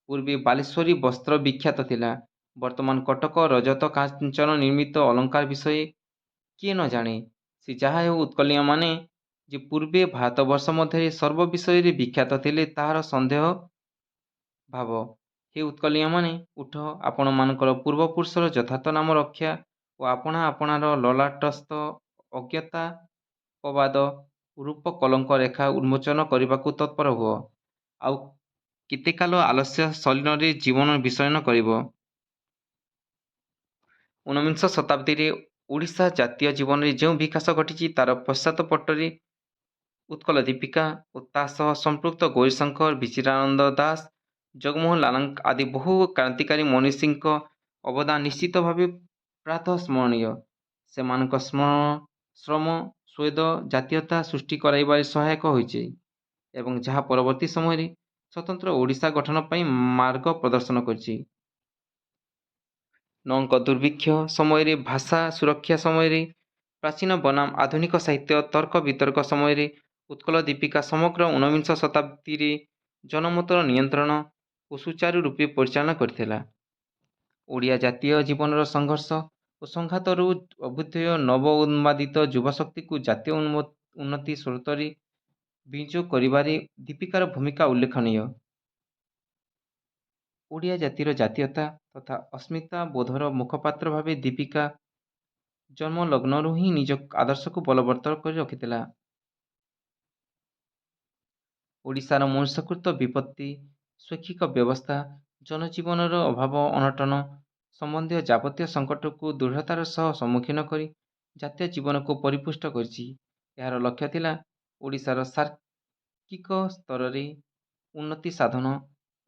ପୂର୍ବେ ବାଲେଶ୍ୱରୀ ବସ୍ତ୍ର ବିଖ୍ୟାତ ଥିଲା। ବର୍ତ୍ତମାନ କଟକ ରଜତ କାଞ୍ଚନ ନିର୍ମିତ ଅଳଙ୍କାର ବିଷୟ କିଏ ନ ଜାଣେ? ସେ ଯାହା ହେଉ, ଉତ୍କଳୀୟମାନେ ଯେ ପୂର୍ବେ ଭାରତବର୍ଷ ମଧ୍ୟରେ ସର୍ବ ବିଷୟରେ ବିଖ୍ୟାତ ଥିଲେ ତାହାର ସନ୍ଦେହ ଭାବ। ହେ ଉତ୍କଳୀୟମାନେ, ଉଠ, ଆପଣମାନଙ୍କର ପୂର୍ବପୁରୁଷର ଯଥାର୍ଥ ନାମ ରକ୍ଷା ଓ ଆପଣା ଆପଣାର ଲଲାଟସ୍ଥ ଅଜ୍ଞତାପବାଦ ରୂପ କଳଙ୍କ ରେଖା ଉନ୍ମୋଚନ କରିବାକୁ ତତ୍ପର ହୁଅ। ଆଉ କେତେକାଳ ଆଲସ୍ୟ ଶଳୀନରେ ଜୀବନ ବିଶୟନ କରିବ? ଊନବିଂଶ ଶତାବ୍ଦୀରେ ଓଡ଼ିଶା ଜାତୀୟ ଜୀବନରେ ଯେଉଁ ବିକାଶ ଘଟିଛି, ତାର ପଶ୍ଚାତପଟରେ ଉତ୍କଳ ଦୀପିକା ଓ ତା ସହ ସମ୍ପୃକ୍ତ ଗୌରୀଶଙ୍କର, ବିଚିତ୍ରାନନ୍ଦ ଦାସ, ଜଗମୋହନ ଲାଲଙ୍କ ଆଦି ବହୁ କ୍ରାନ୍ତିକାରୀ ମନୀଷୀଙ୍କ ଅବଦାନ ନିଶ୍ଚିତ ଭାବେ ପ୍ରାତଃସ୍ମରଣୀୟ। ସେମାନଙ୍କ ଶ୍ରମ ସ୍ୱେଦ ଜାତୀୟତା ସୃଷ୍ଟି କରାଇବାରେ ସହାୟକ ହୋଇଛି ଏବଂ ଯାହା ପରବର୍ତ୍ତୀ ସମୟରେ ସ୍ୱତନ୍ତ୍ର ଓଡ଼ିଶା ଗଠନ ପାଇଁ ମାର୍ଗ ପ୍ରଦର୍ଶନ କରିଛି। ନଅଙ୍କ ଦୁର୍ଭିକ୍ଷ ସମୟରେ, ଭାଷା ସୁରକ୍ଷା ସମୟରେ, ପ୍ରାଚୀନ ବନାମ ଆଧୁନିକ ସାହିତ୍ୟ ତର୍କ ବିତର୍କ ସମୟରେ ଉତ୍କଳ ଦୀପିକା ସମଗ୍ର ଊନବିଂଶ ଶତାବ୍ଦୀରେ ଜନମତର ନିୟନ୍ତ୍ରଣ ଓ ସୁଚାରୁ ରୂପେ ପରିଚାଳନା କରିଥିଲା। ଓଡ଼ିଆ ଜାତୀୟ ଜୀବନର ସଂଘର୍ଷ ଓ ସଂଘାତରୁ ଅଭ୍ୟୁଦୟ ନବ ଉନ୍ମାଦିତ ଯୁବଶକ୍ତିକୁ ଜାତୀୟ ଉନ୍ନତି ସ୍ରୋତରେ ବିନିଯୋଗ କରିବାରେ ଦୀପିକାର ଭୂମିକା ଉଲ୍ଲେଖନୀୟ। ଓଡ଼ିଆ ଜାତିର ଜାତୀୟତା ତଥା ଅସ୍ମିତା ବୋଧର ମୁଖପାତ୍ର ଭାବେ ଦୀପିକା ଜନ୍ମଲଗ୍ନରୁ ହିଁ ନିଜ ଆଦର୍ଶକୁ ବଳବତ୍ତର କରି ରଖିଥିଲା। ଓଡ଼ିଶାର ମନୁଷ୍ୟକୃତ ବିପତ୍ତି, ଶୈକ୍ଷିକ ବ୍ୟବସ୍ଥା, ଜନଜୀବନର ଅଭାବ ଅନଟନ ସମ୍ବନ୍ଧୀୟ ଯାବତୀୟ ସଙ୍କଟକୁ ଦୃଢ଼ତାର ସହ ସମ୍ମୁଖୀନ କରି ଜାତୀୟ ଜୀବନକୁ ପରିପୁଷ୍ଟ କରିଛି। ଏହାର ଲକ୍ଷ୍ୟ ଥିଲା ଓଡ଼ିଶାର ସାର୍କିକ ସ୍ତରରେ ଉନ୍ନତି ସାଧନ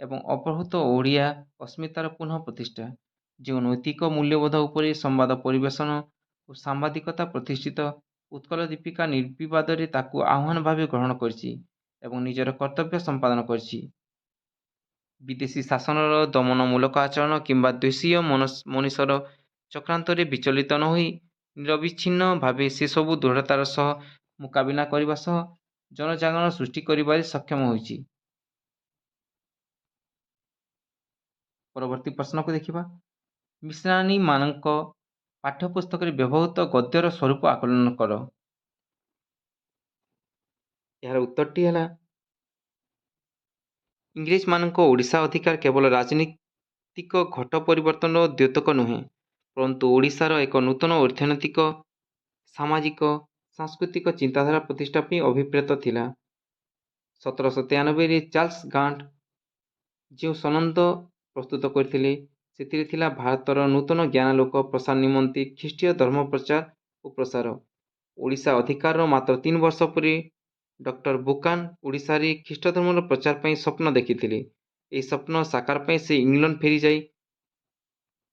ଏବଂ ଅପହୃତ ଓଡ଼ିଆ ଅସ୍ମିତାର ପୁନଃ ପ୍ରତିଷ୍ଠା। ଯେଉଁ ନୈତିକ ମୂଲ୍ୟବୋଧ ଉପରେ ସମ୍ବାଦ ପରିବେଷଣ ଓ ସାମ୍ବାଦିକତା ପ୍ରତିଷ୍ଠିତ, ଉତ୍କଳ ଦୀପିକା ନିର୍ବିବାଦରେ ତାକୁ ଆହ୍ୱାନ ଭାବେ ଗ୍ରହଣ କରିଛି ଏବଂ ନିଜର କର୍ତ୍ତବ୍ୟ ସମ୍ପାଦନ କରିଛି। ବିଦେଶୀ ଶାସନର ଦମନମୂଳକ ଆଚରଣ କିମ୍ବା ଦେଶୀୟ ମନୀଷର ଚକ୍ରାନ୍ତରେ ବିଚଳିତ ନ ହୋଇ ନିରବଚ୍ଛିନ୍ନ ଭାବେ ସେସବୁ ଦୃଢ଼ତାର ସହ ମୁକାବିଲା କରିବା ସହ ଜନଜାଗରଣ ସୃଷ୍ଟି କରିବାରେ ସକ୍ଷମ ହୋଇଛି। ପରବର୍ତ୍ତୀ ପ୍ରଶ୍ନକୁ ଦେଖିବା। ମିଶନାରୀମାନଙ୍କ ପାଠ୍ୟପୁସ୍ତକରେ ବ୍ୟବହୃତ ଗଦ୍ୟର ସ୍ୱରୂପ ଆକଳନ କର। ଏହାର ଉତ୍ତରଟି ହେଲା ଇଂରେଜମାନଙ୍କ ଓଡ଼ିଶା ଅଧିକାର କେବଳ ରାଜନୀତିକ ଘଟ ପରିବର୍ତ୍ତନର ଦ୍ୟୋତକ ନୁହେଁ, ପରନ୍ତୁ ଓଡ଼ିଶାର ଏକ ନୂତନ ଅର୍ଥନୈତିକ, ସାମାଜିକ, ସାଂସ୍କୃତିକ ଚିନ୍ତାଧାରା ପ୍ରତିଷ୍ଠା ପାଇଁ ଅଭିପ୍ରେତ ଥିଲା। 1793ରେ ଚାର୍ଲ୍ସ ଗାଣ୍ଟ ଯେଉଁ ସନନ୍ଦ ପ୍ରସ୍ତୁତ କରିଥିଲେ, ସେଥିରେ ଥିଲା ଭାରତର ନୂତନ ଜ୍ଞାନାଲୋକ ପ୍ରସାର ନିମନ୍ତେ ଖ୍ରୀଷ୍ଟୀୟ ଧର୍ମ ପ୍ରଚାର ଓ ପ୍ରସାର। ଓଡ଼ିଶା ଅଧିକାରର ମାତ୍ର 3 ବର୍ଷ ପରେ ଡକ୍ଟର ବୁକାନ ଓଡ଼ିଶାରେ ଖ୍ରୀଷ୍ଟଧର୍ମର ପ୍ରଚାର ପାଇଁ ସ୍ୱପ୍ନ ଦେଖିଥିଲେ। ଏହି ସ୍ୱପ୍ନ ସାକାର ପାଇଁ ସେ ଇଂଲଣ୍ଡ ଫେରିଯାଇ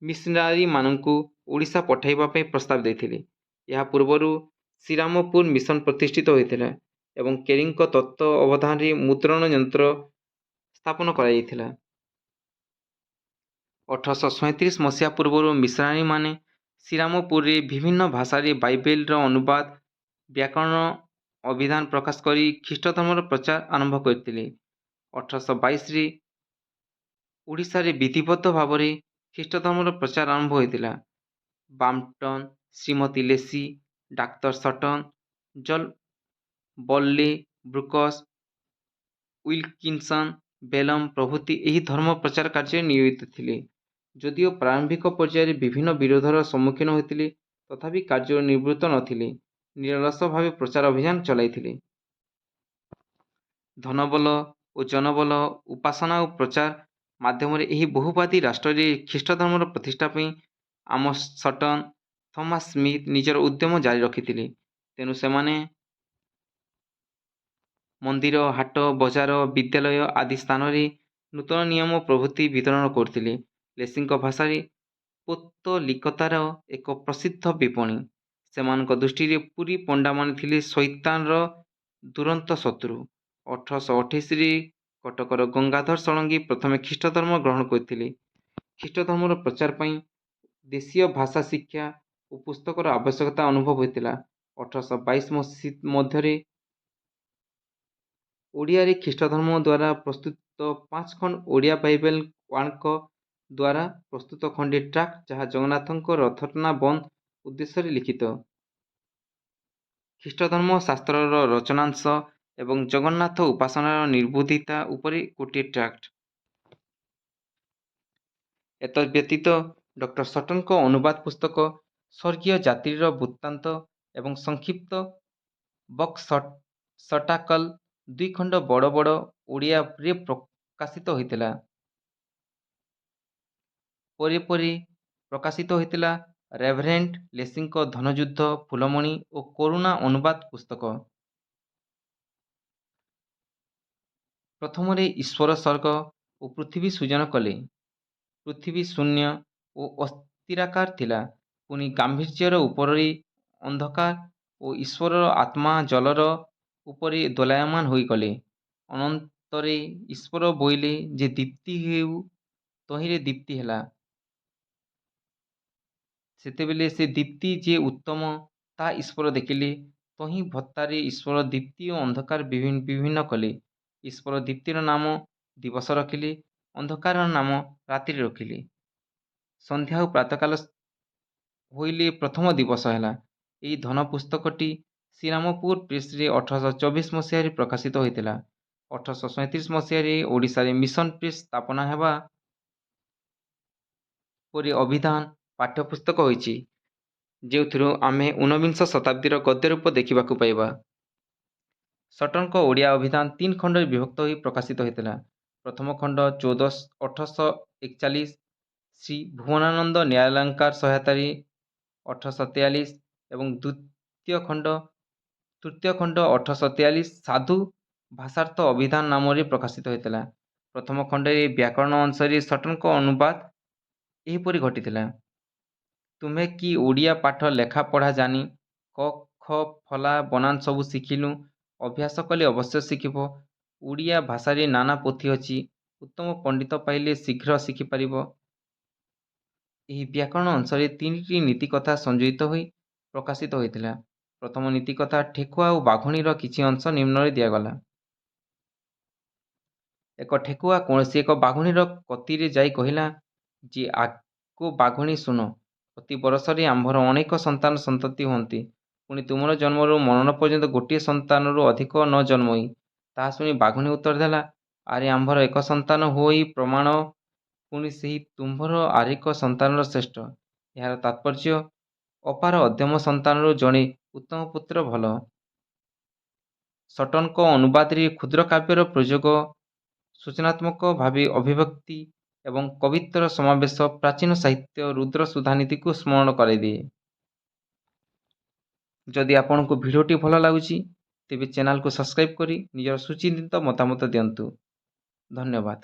ମିଶନାରୀମାନଙ୍କୁ ଓଡ଼ିଶା ପଠାଇବା ପାଇଁ ପ୍ରସ୍ତାବ ଦେଇଥିଲେ। ଏହା ପୂର୍ବରୁ ଶ୍ରୀରାମପୁର ମିଶନ ପ୍ରତିଷ୍ଠିତ ହୋଇଥିଲା ଏବଂ କେରୀଙ୍କ ତତ୍ତ୍ୱାବଧାନରେ ମୁଦ୍ରଣ ଯନ୍ତ୍ର ସ୍ଥାପନ କରାଯାଇଥିଲା। 1837 ମସିହା ପୂର୍ବରୁ ମିଶନାରୀମାନେ ଶ୍ରୀରାମପୁରରେ ବିଭିନ୍ନ ଭାଷାରେ ବାଇବେଲର ଅନୁବାଦ, ବ୍ୟାକରଣ ଅଭିଧାନ ପ୍ରକାଶ କରି ଖ୍ରୀଷ୍ଟଧର୍ମର ପ୍ରଚାର ଆରମ୍ଭ କରିଥିଲେ। 1822ରେ ଓଡ଼ିଶାରେ ବିଧିବଦ୍ଧ ଭାବରେ ଖ୍ରୀଷ୍ଟଧର୍ମର ପ୍ରଚାର ଆରମ୍ଭ ହୋଇଥିଲା। ବାମ୍ପଟନ୍, ଶ୍ରୀମତୀ ଲେସି, ଡାକ୍ତର ସଟନ୍, ଜନ୍ ବର୍ଲେ, ବ୍ରୁକସ୍, ୱିଲକିନସନ୍, ବେଲମ୍ ପ୍ରଭୃତି ଏହି ଧର୍ମ ପ୍ରଚାର କାର୍ଯ୍ୟରେ ନିୟୋଜିତ ଥିଲେ। ଯଦିଓ ପ୍ରାରମ୍ଭିକ ପର୍ଯ୍ୟାୟରେ ବିଭିନ୍ନ ବିରୋଧର ସମ୍ମୁଖୀନ ହୋଇଥିଲେ, ତଥାପି କାର୍ଯ୍ୟରୁ ନିବୃତ୍ତ ନଥିଲେ, ନିରଳସ ଭାବେ ପ୍ରଚାର ଅଭିଯାନ ଚଳାଇଥିଲେ। ଧନବଳ ଓ ଜନବଳ, ଉପାସନା ଓ ପ୍ରଚାର ମାଧ୍ୟମରେ ଏହି ବହୁବାଦୀ ରାଷ୍ଟ୍ରରେ ଖ୍ରୀଷ୍ଟଧର୍ମର ପ୍ରତିଷ୍ଠା ପାଇଁ ଆମସ୍ ସଟନ୍, ଥମାସ ସ୍ମିଥ ନିଜର ଉଦ୍ୟମ ଜାରି ରଖିଥିଲେ। ତେଣୁ ସେମାନେ ମନ୍ଦିର, ହାଟ, ବଜାର, ବିଦ୍ୟାଳୟ ଆଦି ସ୍ଥାନରେ ନୂତନ ନିୟମ ପ୍ରଭୃତି ବିତରଣ କରୁଥିଲେ। ଲେସିଙ୍କ ଭାଷାରେ ପୌତ୍ତଲିକତାର ଏକ ପ୍ରସିଦ୍ଧ ବିପଣୀ। ସେମାନଙ୍କ ଦୃଷ୍ଟିରେ ପୁରୀ ପଣ୍ଡାମାନେ ଥିଲେ ଶୈତାନର ଦୁରନ୍ତ ଶତ୍ରୁ। 1828ରେ କଟକର ଗଙ୍ଗାଧର ଷଡ଼ଙ୍ଗୀ ପ୍ରଥମେ ଖ୍ରୀଷ୍ଟଧର୍ମ ଗ୍ରହଣ କରିଥିଲେ। ଖ୍ରୀଷ୍ଟଧର୍ମର ପ୍ରଚାର ପାଇଁ ଦେଶୀୟ ଭାଷା ଶିକ୍ଷା ଓ ପୁସ୍ତକର ଆବଶ୍ୟକତା ଅନୁଭବ ହୋଇଥିଲା। 1822 ମଧ୍ୟରେ ଓଡ଼ିଆରେ ଖ୍ରୀଷ୍ଟଧର୍ମ ଦ୍ୱାରା ପ୍ରସ୍ତୁତ 5 ଖଣ୍ଡ ଓଡ଼ିଆ ବାଇବେଲ ୱାର୍ଣ୍ଣଙ୍କ ଦ୍ୱାରା ପ୍ରସ୍ତୁତ ଖଣ୍ଡିଏ ଟ୍ରାକ୍ଟ, ଯାହା ଜଗନ୍ନାଥଙ୍କ ରଥଟଣା ବନ୍ଦ ଉଦ୍ଦେଶ୍ୟରେ ଲିଖିତ। ଖ୍ରୀଷ୍ଟଧର୍ମ ଶାସ୍ତ୍ରର ରଚନାଂଶ ଏବଂ ଜଗନ୍ନାଥ ଉପାସନାର ନିର୍ବୁଦ୍ଧିତା ଉପରେ ଗୋଟିଏ ଟ୍ରାକ୍ଟ। ଏତଦ୍‌ବ୍ୟତୀତ ଡକ୍ଟର ସଟନ୍‌ଙ୍କ ଅନୁବାଦ ପୁସ୍ତକ ସ୍ୱର୍ଗୀୟ ଯାତ୍ରୀର ବୃତ୍ତାନ୍ତ ଏବଂ ସଂକ୍ଷିପ୍ତ ବକ୍‌ଶଟାକଲ୍ 2 ଖଣ୍ଡ ବଡ଼ ବଡ଼ ଓଡ଼ିଆରେ ପ୍ରକାଶିତ ହୋଇଥିଲା। ପରେ ପରେ ପ୍ରକାଶିତ ହୋଇଥିଲା ରେଭରେଣ୍ଡ ଲେସିଙ୍କ ଧନଯୁଦ୍ଧ, ଫୁଲମଣି ଓ କରୁଣା ଅନୁବାଦ ପୁସ୍ତକ। ପ୍ରଥମରେ ଈଶ୍ୱର ସ୍ୱର୍ଗ ଓ ପୃଥିବୀ ସୃଜନ କଲେ। ପୃଥିବୀ ଶୂନ୍ୟ ଓ ଅସ୍ଥିରାକାର ଥିଲା। ପୁଣି ଗାମ୍ଭୀର୍ଯ୍ୟର ଉପରେ ଅନ୍ଧକାର ଓ ଈଶ୍ୱରର ଆତ୍ମା ଜଳର ଉପରେ ଦୋଲାୟମାନ ହୋଇଗଲେ। ଅନନ୍ତରେ ଈଶ୍ୱର ବୋଇଲେ ଯେ ଦୀପ୍ତି ହେଉ, ତହିଁରେ ଦୀପ୍ତି ହେଲା। ସେତେବେଳେ ସେ ଦୀପ୍ତି ଯେ ଉତ୍ତମ, ତାହା ଈଶ୍ୱର ଦେଖିଲେ। ତହିଁ ଭତ୍ତାରେ ଈଶ୍ୱର ଦୀପ୍ତି ଓ ଅନ୍ଧକାର ବିଭିନ୍ନ କଲେ। ଈଶ୍ୱର ଦୀପ୍ତିର ନାମ ଦିବସ ରଖିଲେ, ଅନ୍ଧକାରର ନାମ ରାତ୍ରି ରଖିଲେ। ସନ୍ଧ୍ୟା ଓ ପ୍ରାତଃକାଳ ହୋଇଲେ ପ୍ରଥମ ଦିବସ ହେଲା। ଏହି ଧନ ପୁସ୍ତକଟି ଶ୍ରୀରାମପୁର ପ୍ରେସରେ 1824 ମସିହାରେ ପ୍ରକାଶିତ ହୋଇଥିଲା। 1837 ମସିହାରେ ଓଡ଼ିଶାରେ ମିଶନ ପ୍ରେସ ସ୍ଥାପନା ହେବା ପରେ ଅଭିଧାନ ପାଠ୍ୟପୁସ୍ତକ ହୋଇଛି, ଯେଉଁଥିରୁ ଆମେ ଊନବିଂଶ ଶତାବ୍ଦୀର ଗଦ୍ୟରୂପ ଦେଖିବାକୁ ପାଇବା। ସଟନ୍‌ଙ୍କ ଓଡ଼ିଆ ଅଭିଧାନ 3 ଖଣ୍ଡରେ ବିଭକ୍ତ ହୋଇ ପ୍ରକାଶିତ ହୋଇଥିଲା। ପ୍ରଥମ ଖଣ୍ଡ 1841 ଶ୍ରୀ ଭୁବନାନନ୍ଦ ନ୍ୟାୟାଳଙ୍କାର ସହାୟତାରେ 1843 ଏବଂ ତୃତୀୟ ଖଣ୍ଡ 1843 ସାଧୁ ଭାଷାର୍ଥ ଅଭିଧାନ ନାମରେ ପ୍ରକାଶିତ ହୋଇଥିଲା। ପ୍ରଥମ ଖଣ୍ଡରେ ବ୍ୟାକରଣ ଅଂଶରେ ସଟନ୍‌ଙ୍କ ଅନୁବାଦ ଏହିପରି ଘଟିଥିଲା। ତୁମ୍ଭେ କି ଓଡ଼ିଆ ପାଠ ଲେଖା ପଢ଼ା ଜାଣି, କ, ଖ, ଫଲା ବନାନ ସବୁ ଶିଖିଲୁ, ଅଭ୍ୟାସ କଲେ ଅବଶ୍ୟ ଶିଖିବ। ଓଡ଼ିଆ ଭାଷାରେ ନାନା ପୋଥି ଅଛି, ଉତ୍ତମ ପଣ୍ଡିତ ପାଇଲେ ଶୀଘ୍ର ଶିଖିପାରିବ। ଏହି ବ୍ୟାକରଣ ଅଂଶରେ 3ଟି ନୀତିକଥା ସଂଯୋଜିତ ହୋଇ ପ୍ରକାଶିତ ହୋଇଥିଲା। ପ୍ରଥମ ନୀତିକଥା ଠେକୁଆ ଓ ବାଘୁଣୀର କିଛି ଅଂଶ ନିମ୍ନରେ ଦିଆଗଲା। ଏକ ଠେକୁଆ କୌଣସି ଏକ ବାଘୁଣୀର କତିରେ ଯାଇ କହିଲା, ଯେ ଆଗୋ ବାଘୁଣୀ ଶୁଣ, ପ୍ରତି ବରଷରେ ଆମ୍ଭର ଅନେକ ସନ୍ତାନ ସନ୍ତତି ହୁଅନ୍ତି। ପୁଣି ତୁମର ଜନ୍ମରୁ ମରଣ ପର୍ଯ୍ୟନ୍ତ ଗୋଟିଏ ସନ୍ତାନରୁ ଅଧିକ ନ ଜନ୍ମଇ। ତାହା ଶୁଣି ବାଘୁଣୀ ଉତ୍ତର ଦେଲା, ଆରେ ଆମ୍ଭର ଏକ ସନ୍ତାନ ହୋଇ ପ୍ରମାଣ, ପୁଣି ସେହି ତୁମ୍ଭର ଆରେକ ସନ୍ତାନର ଶ୍ରେଷ୍ଠ। ଏହାର ତାତ୍ପର୍ଯ୍ୟ, ଅପାର ଅଧ୍ୟମ ସନ୍ତାନରୁ ଜଣେ ଉତ୍ତମ ପୁତ୍ର ଭଲ। ସଟନଙ୍କ ଅନୁବାଦରେ କ୍ଷୁଦ୍ର କାବ୍ୟର ପ୍ରଯୋଗ, ସୂଚନାତ୍ମକ ଭାବେ ଅଭିବ୍ୟକ୍ତି ଏବଂ କବିତ୍ୱର ସମାବେଶ ପ୍ରାଚୀନ ସାହିତ୍ୟ ରୁଦ୍ର ସୁଧାନୀତିକୁ ସ୍ମରଣ କରାଇଦିଏ। ଯଦି ଆପଣଙ୍କୁ ଭିଡ଼ିଓଟି ଭଲ ଲାଗୁଛି ତେବେ ଚ୍ୟାନେଲକୁ ସବସ୍କ୍ରାଇବ୍ କରି ନିଜର ସୁଚିନ୍ତିତ ମତାମତ ଦିଅନ୍ତୁ। ଧନ୍ୟବାଦ।